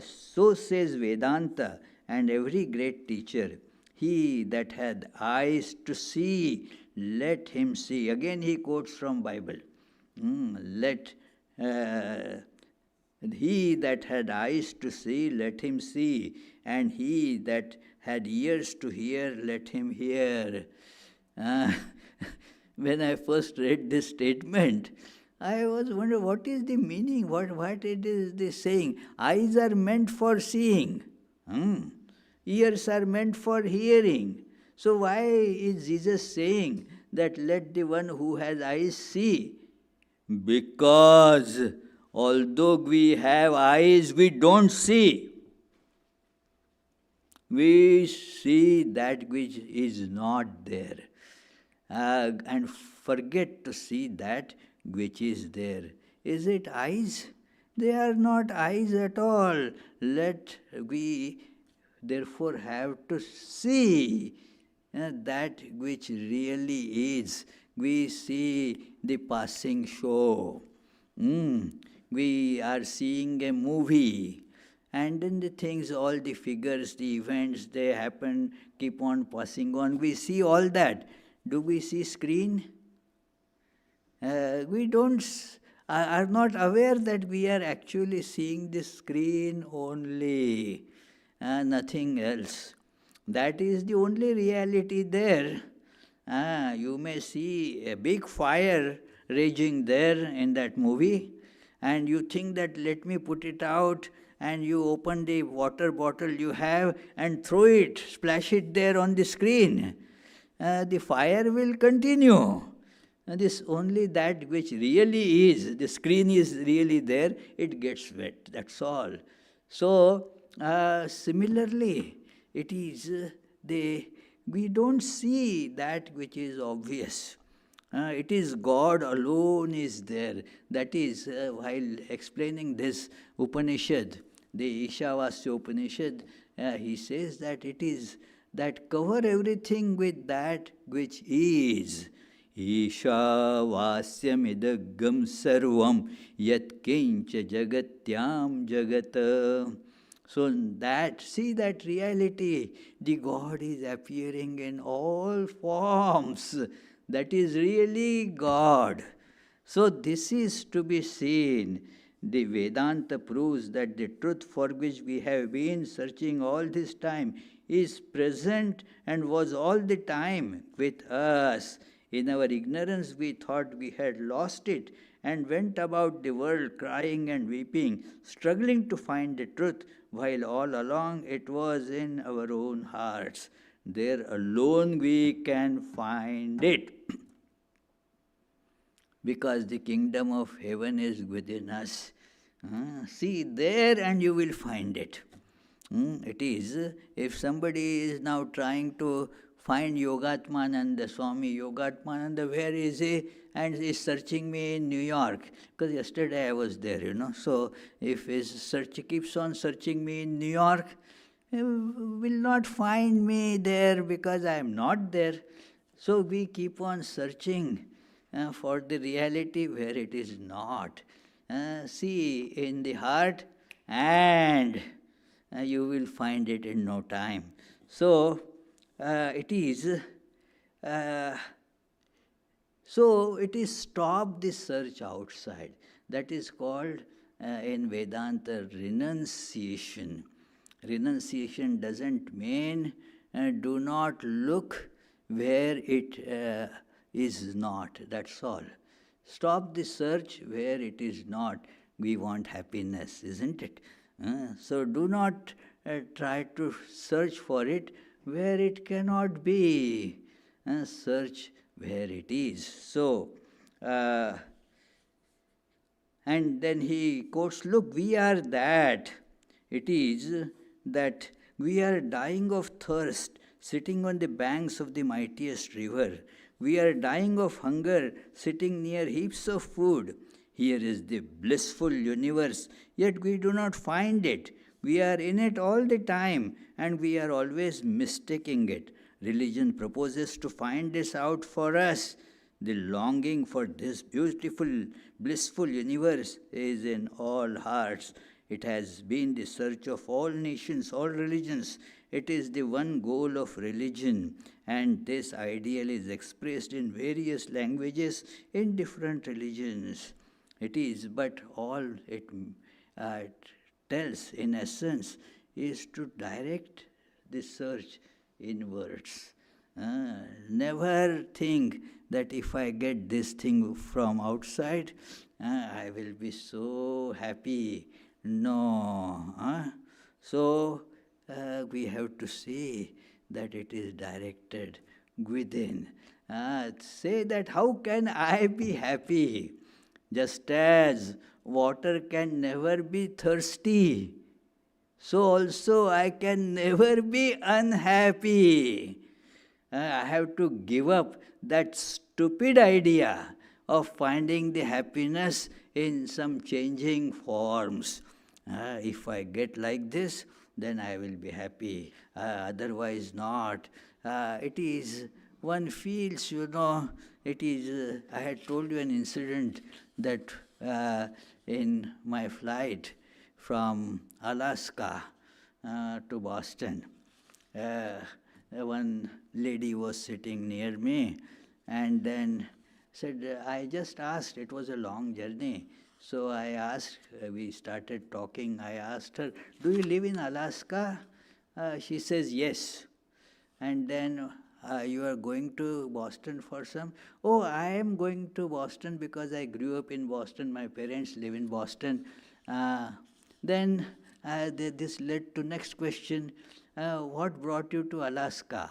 So says Vedanta and every great teacher, he that hath eyes to see, let him see. Again he quotes from Bible. Let he that had eyes to see, let him see, and he that had ears to hear, let him hear. Uh, when I first read this statement, I was wondering what is the meaning, what it is this saying. Eyes are meant for seeing, ears are meant for hearing. So why is Jesus saying that let the one who has eyes see? Because although we have eyes, we don't see. We see that which is not there, and forget to see that which is there. Is it eyes? They are not eyes at all. Let we therefore have to see that which really is. We see the passing show. We are seeing a movie, and then the things, all the figures, the events, they happen, keep on passing on. We see all that. Do we see screen? We don't are not aware that we are actually seeing the screen only, nothing else. That is the only reality there. You may see a big fire raging there in that movie, and you think that let me put it out, and you open the water bottle you have and throw it, splash it there on the screen. The fire will continue. This only that which really is, the screen is really there, it gets wet, that's all. So, similarly, it is we don't see that which is obvious. It is God alone is there. That is, while explaining this Upanishad, the Ishavasya Upanishad, he says that it is that cover everything with that which is. Ishavasyamidagam sarvam yat kincha jagatyam jagata. So that, see that reality, the God is appearing in all forms. That is really God. So this is to be seen. The Vedanta proves that the truth for which we have been searching all this time is present and was all the time with us. In our ignorance, we thought we had lost it and went about the world crying and weeping, struggling to find the truth, while all along it was in our own hearts. There alone we can find it. Because the kingdom of heaven is within us. See there and you will find it. It is, if somebody is now trying to find Yogatmananda, Swami Yogatmananda, where is he? And is searching me in New York. Because yesterday I was there, So if his search keeps on searching me in New York, he will not find me there because I am not there. So we keep on searching for the reality where it is not. See in the heart, and you will find it in no time. So it is. So it is stop the search outside. That is called in Vedanta renunciation. Renunciation doesn't mean do not look where it is not. That's all. Stop the search where it is not. We want happiness, isn't it? So do not try to search for it where it cannot be. Search where it is. So, and then he quotes, look, we are that. It is that we are dying of thirst, sitting on the banks of the mightiest river. We are dying of hunger, sitting near heaps of food. Here is the blissful universe, yet we do not find it. We are in it all the time and we are always mistaking it. Religion proposes to find this out for us. The longing for this beautiful, blissful universe is in all hearts. It has been the search of all nations, all religions. It is the one goal of religion, and this ideal is expressed in various languages in different religions. It is, but all uh, tells, in essence, is to direct the search inwards. Never think that if I get this thing from outside, I will be so happy. No. So we have to see that it is directed within. Say that, how can I be happy? Just as water can never be thirsty, so also I can never be unhappy. I have to give up that stupid idea of finding the happiness in some changing forms. If I get like this, then I will be happy. Otherwise not. It is, one feels, it is, I had told you an incident that in my flight from Alaska to Boston, one lady was sitting near me and then said, I just asked, it was a long journey, so I asked, we started talking, I asked her, do you live in Alaska? She says, yes. And then, you are going to Boston for some? Oh, I am going to Boston because I grew up in Boston, my parents live in Boston. Then this led to next question, what brought you to Alaska?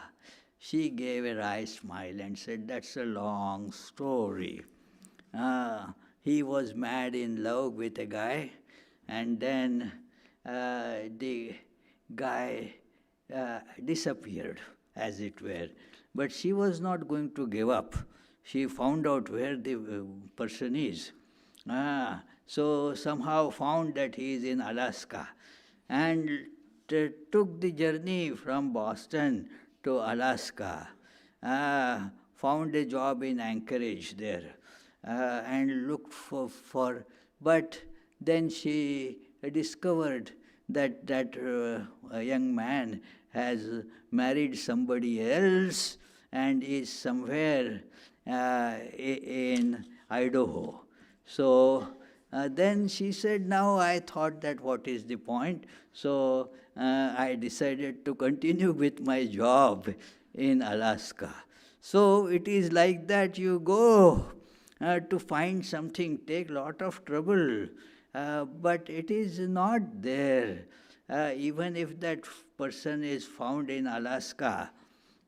She gave a wry smile and said, that's a long story. He was mad in love with a guy, and then the guy disappeared, as it were. But she was not going to give up. She found out where the person is. So somehow found that he is in Alaska, and took the journey from Boston to Alaska, found a job in Anchorage there, and looked for, but then she discovered that a young man has married somebody else and is somewhere in Idaho. So then she said, now I thought that what is the point? So I decided to continue with my job in Alaska. So it is like that, you go to find something, take lot of trouble, but it is not there. Even if that person is found in Alaska,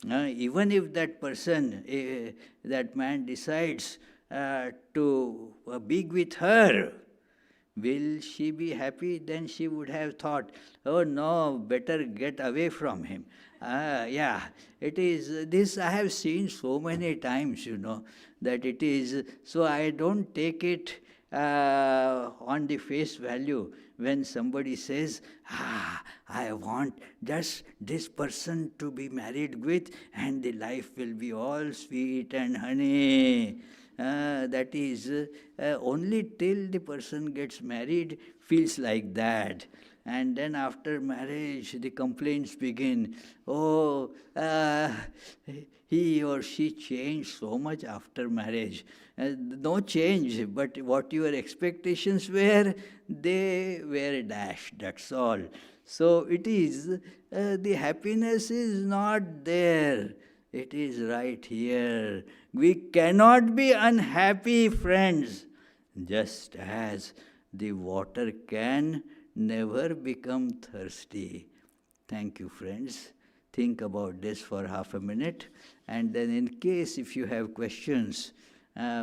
even if that person, that man decides to be with her, will she be happy? Then she would have thought, oh no, better get away from him. Yeah, it is, this I have seen so many times, that it is, so I don't take it on the face value when somebody says, I want just this person to be married with and the life will be all sweet and honey. That is, only till the person gets married feels like that. And then after marriage, the complaints begin. Oh, he or she changed so much after marriage. No change, but what your expectations were, they were dashed, that's all. So it is, the happiness is not there. It is right here. We cannot be unhappy, friends, just as the water can never become thirsty. Thank you, friends. Think about this for half a minute, and then in case if you have questions,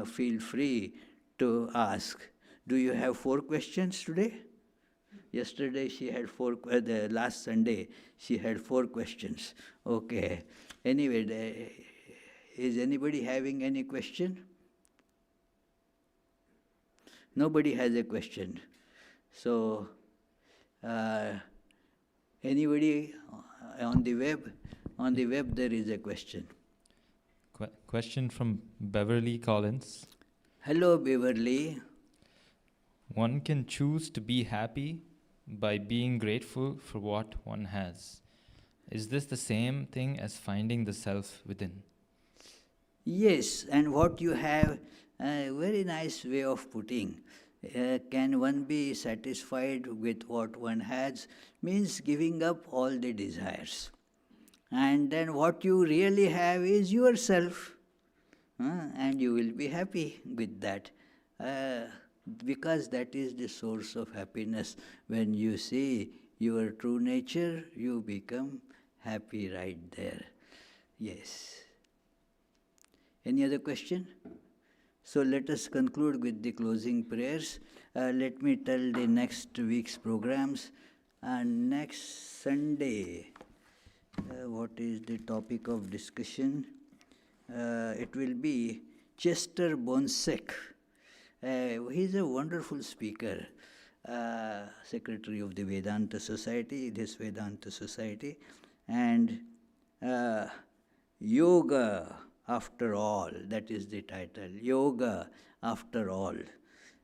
feel free to ask. Do you have 4 questions today? Yesterday she had 4, the last Sunday she had 4 questions. Okay. Anyway, is anybody having any question? Nobody has a question. So, anybody on the web? On the web there is a question. Question from Beverly Collins. Hello, Beverly. One can choose to be happy by being grateful for what one has. Is this the same thing as finding the self within? Yes, and what you have, a very nice way of putting. Can one be satisfied with what one has? Means giving up all the desires. And then what you really have is yourself. And you will be happy with that. Because that is the source of happiness. When you see your true nature, you become happy right there. Yes. Any other question? So let us conclude with the closing prayers. Let me tell the next week's programs. Next Sunday, what is the topic of discussion? It will be Chester Bonsek. He is a wonderful speaker, secretary of the Vedanta Society, this Vedanta Society, and Yoga After All, that is the title, Yoga After All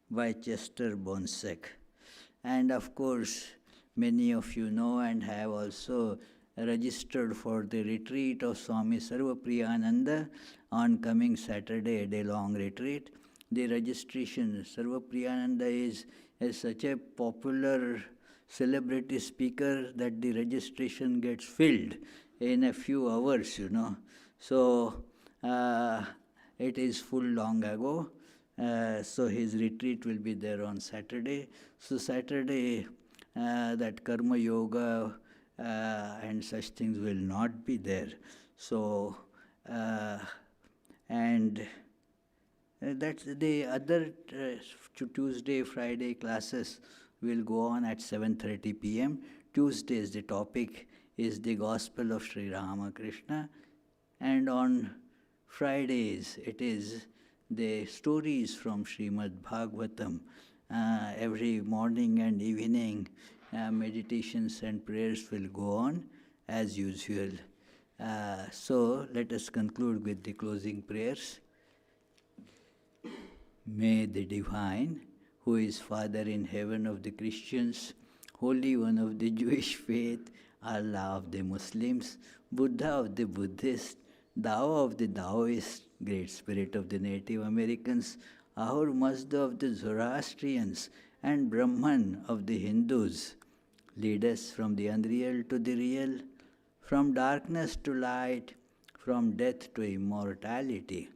by Chester Bonsek. And of course, many of you know and have also registered for the retreat of Swami Sarvapriyananda on coming Saturday, a day-long retreat. The registration, Sarvapriyananda is such a popular celebrity speaker that the registration gets filled in a few hours, So, it is full long ago. So his retreat will be there on Saturday. So Saturday, that karma yoga and such things will not be there. So, and that's the other Tuesday, Friday classes will go on at 7:30 p.m. Tuesdays, the topic is the Gospel of Sri Ramakrishna. And on Fridays, it is the stories from Srimad Bhagavatam. Every morning and evening, meditations and prayers will go on as usual. So let us conclude with the closing prayers. May the Divine, who is Father in heaven of the Christians, Holy One of the Jewish faith, Allah of the Muslims, Buddha of the Buddhists, Tao of the Taoists, Great Spirit of the Native Americans, Ahur Mazda of the Zoroastrians, and Brahman of the Hindus, lead us from the unreal to the real, from darkness to light, from death to immortality.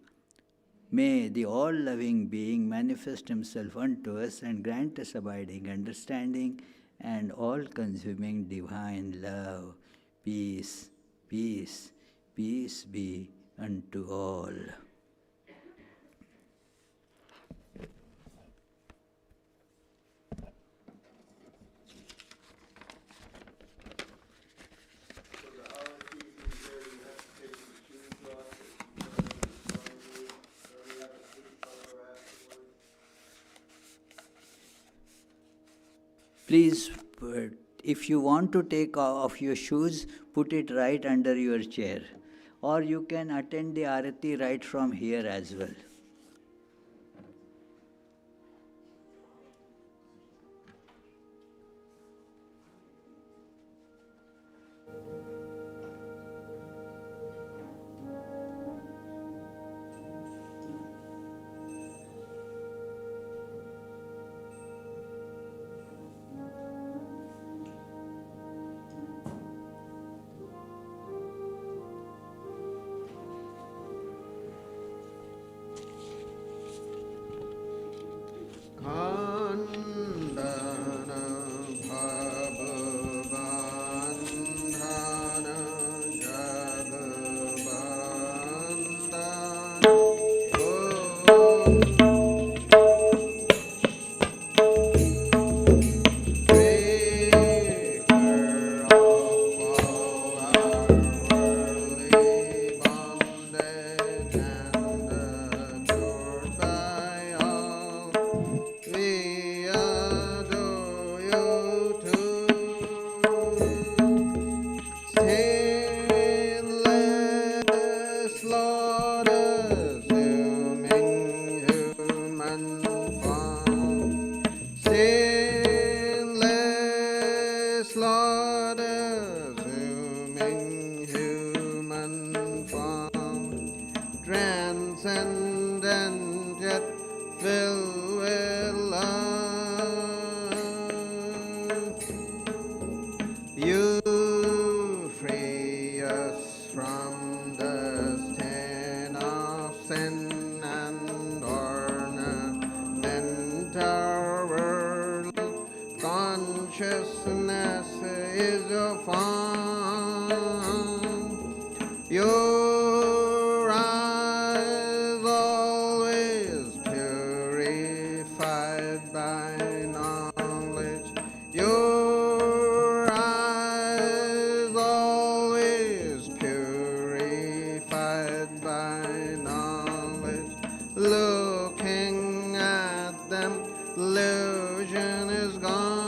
May the all-loving being manifest himself unto us and grant us abiding understanding and all-consuming divine love. Peace, peace, peace be unto all. Please, if you want to take off your shoes, put it right under your chair. Or you can attend the Arati right from here as well. Lord, assuming human form. Sinless Lord, assuming human form. Transcendent yet filled with love. You free us from the stain of sin and ornament our world. Consciousness is your form. Your eyes always purified by knowledge. Your eyes always purified by knowledge. Looking at them, illusion is gone.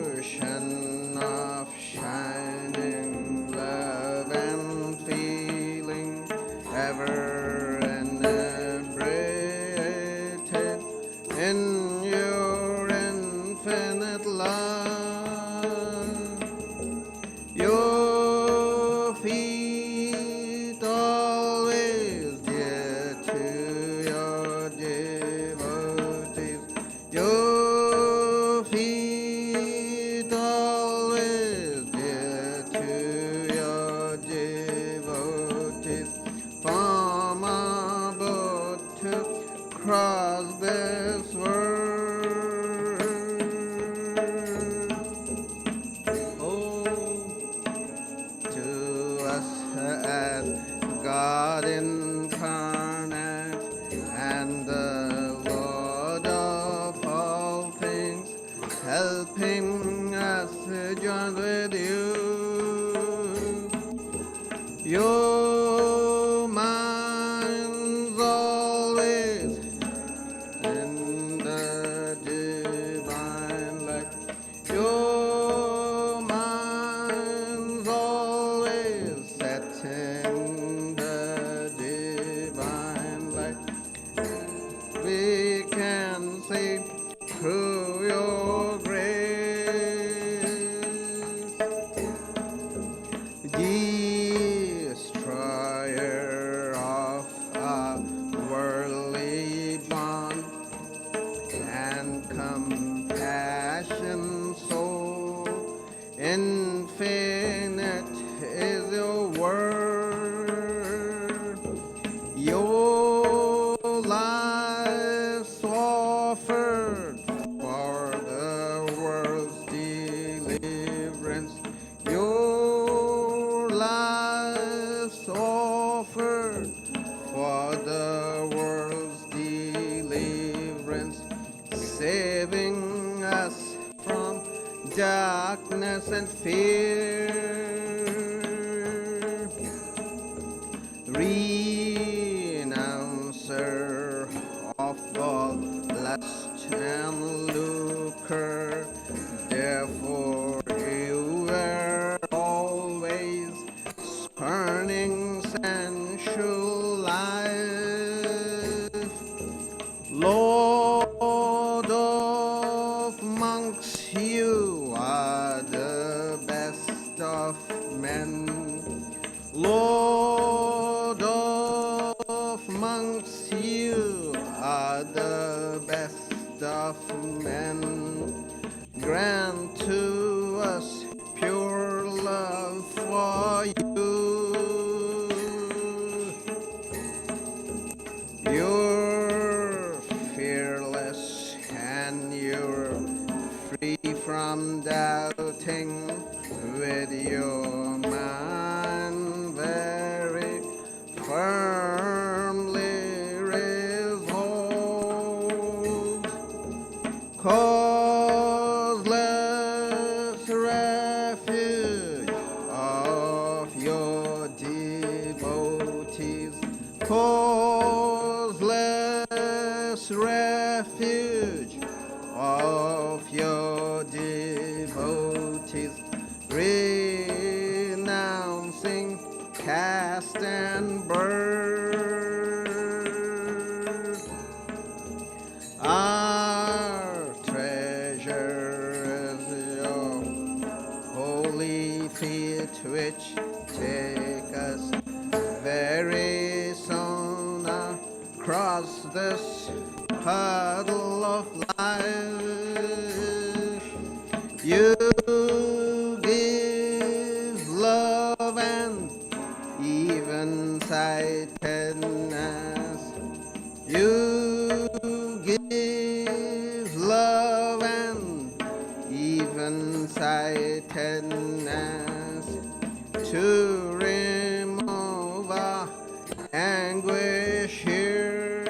Ocean of shining love and feeling, ever inebriated in your infinite love. Your feet always dear to your devotees. Your feet always dear to your devotees. From a boat to cross this world. Oh, to us as God incarnate and the Lord of all things, helping us join with you. Your mind's always in the divine light. Your mind's always set in the divine light. We can see through your grace, destroyer of a worldly bond and compassion so infinite is your word. Your life's offered for the world's deliverance. Your life's offered for the world's deliverance, saving us from darkness and fear. Renouncer of all lust and lucre, therefore you were always spurning sensual life. Lord of monks, you are the best of men. Lord of monks, you are the best of men. Grant to us pure love for you. You're fearless and you're free from doubting, with your mind very firmly resolved. Causeless cast and burn. Our treasure is your holy feet, which take us very soon across this puddle of life. You give love and even sightedness. You give love and even sightedness to remove our anguish here.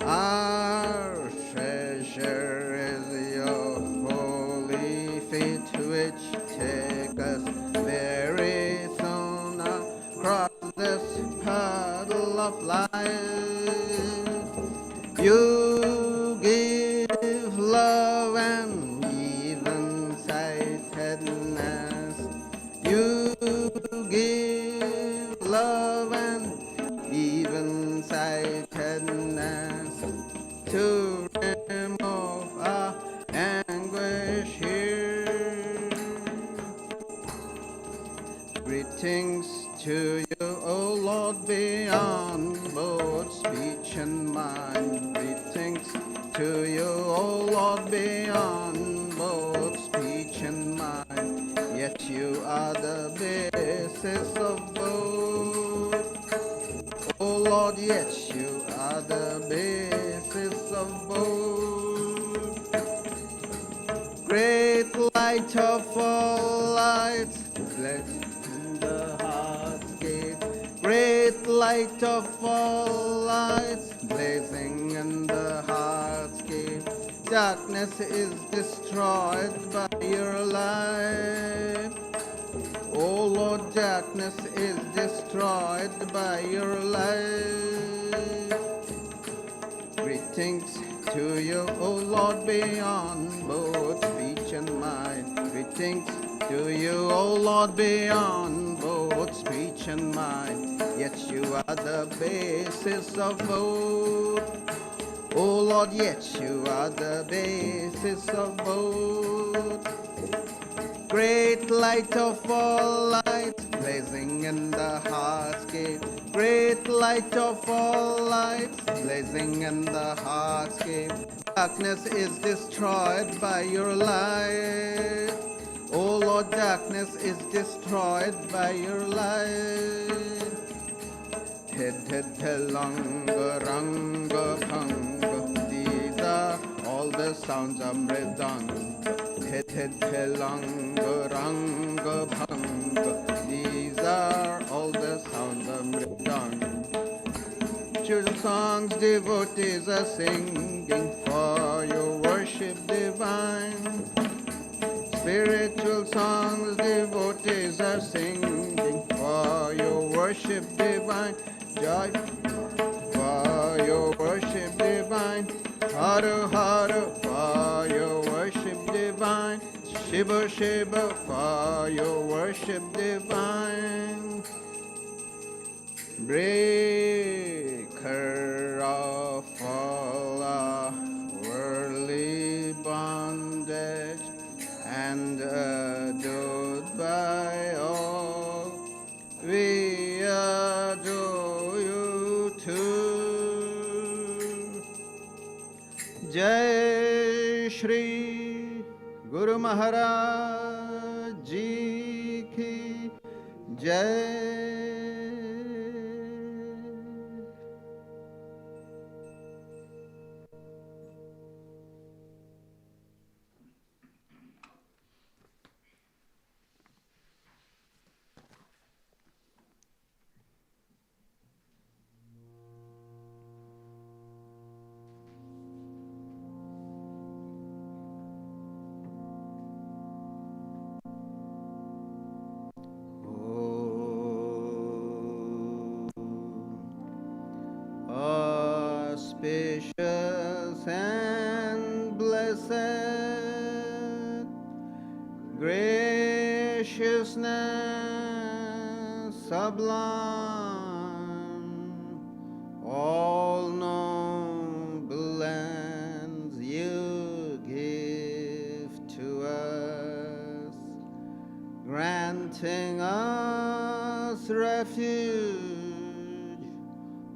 Our treasure is your holy feet, which take us very soon across this puddle of life. You give love and even sightedness. You give love and even sightedness to remove our anguish here. Greetings to you, O Lord, beyond both speech and mind. Greetings to you, O Lord, beyond both speech and mind. Yet you are the basis of both. O Lord, yet you are the basis of both. Great light of all lights, let the heart's gate. Great light of all lights, blazing in the heart's gate. Darkness is destroyed by your light. O Lord, darkness is destroyed by your light. Greetings to you, O Lord, beyond both speech and mind. Greetings to you, O Lord, beyond both speech and mind. Yet you are the basis of both. O Lord, yet you are the basis of both. Great light of all lights, blazing in the heart's gate. Great light of all lights, blazing in the heart's gate. Darkness is destroyed by your light. Oh Lord, darkness is destroyed by your light. Telanga, ranga, bhanga. These are all the sounds of mridanga. Telanga, ranga, bhanga. These are all the sounds of mridanga. Children's songs devotees are singing for your worship divine. Spiritual songs devotees are singing for your worship divine. Joy for your worship divine. Haru Haru for your worship divine. Shiva Shiva for your worship divine. Breaker of all our worldly bondage and adored by all, we adore you too. Jai Shri Guru Maharaj Ji Ki Jai. Auspicious and blessed, gracious spaciousness sublime, all noble lands you give to us, granting us refuge,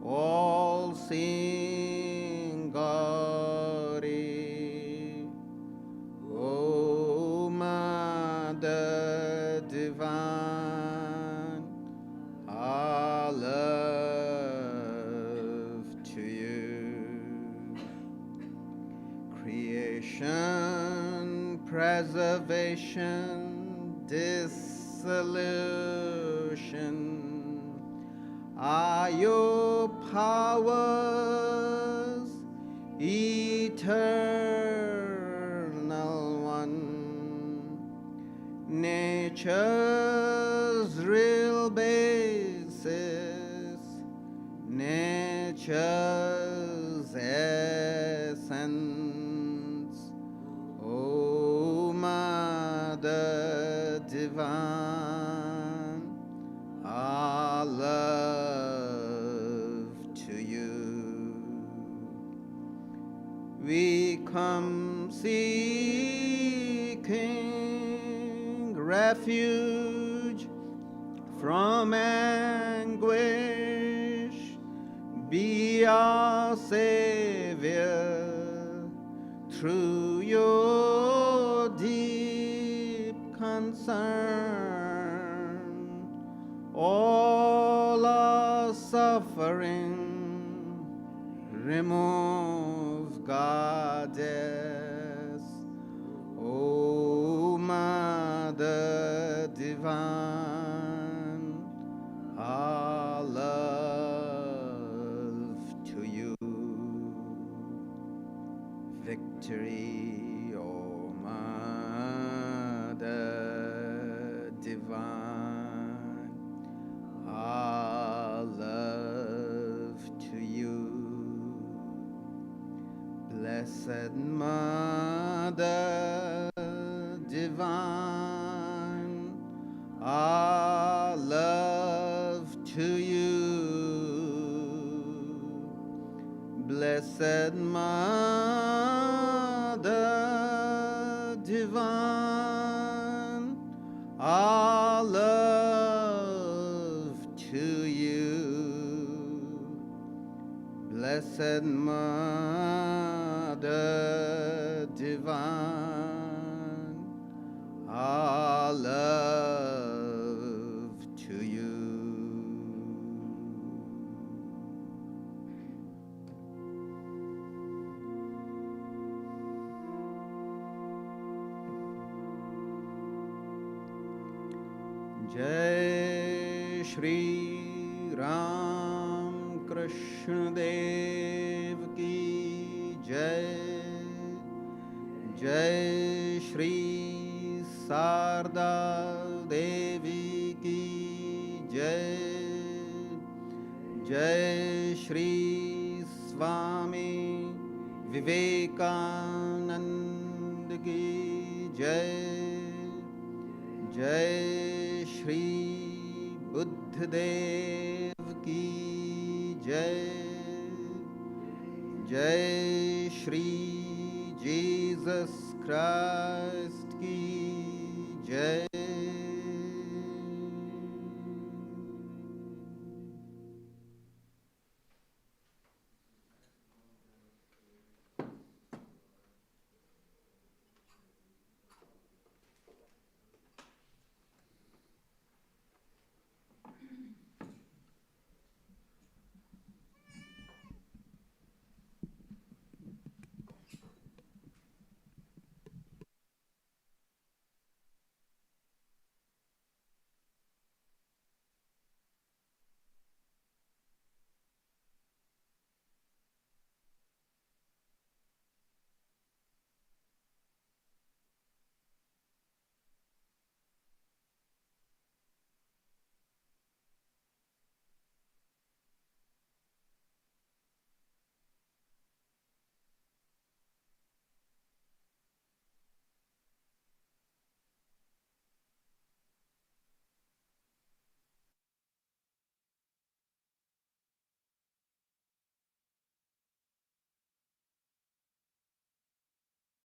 all seeing glory. O Mother Divine, our love to you. Creation, preservation, dissolution are your powers, eternal one. Nature's real basis, nature's essence. O Mother Divine, our love to you. We come seeking refuge from anguish. Be our Savior through your deep concern. All our suffering remove, Goddess. O Mother Divine, our love to you. Victory, O Mother Divine, our love to you. Blessed Mother Divine, our love to you. Blessed Mother Divine, our love to you. Blessed Mother Divine, our love to you. Jai Shri Ram Krishna Dev Ki Jai. Jai Shri Sarda Devi Ki Jai. Jai Shri Swami Vivekananda Ki Jai. Jai Shri Buddhadev Ki Jai. Jai Shri Jesus Christ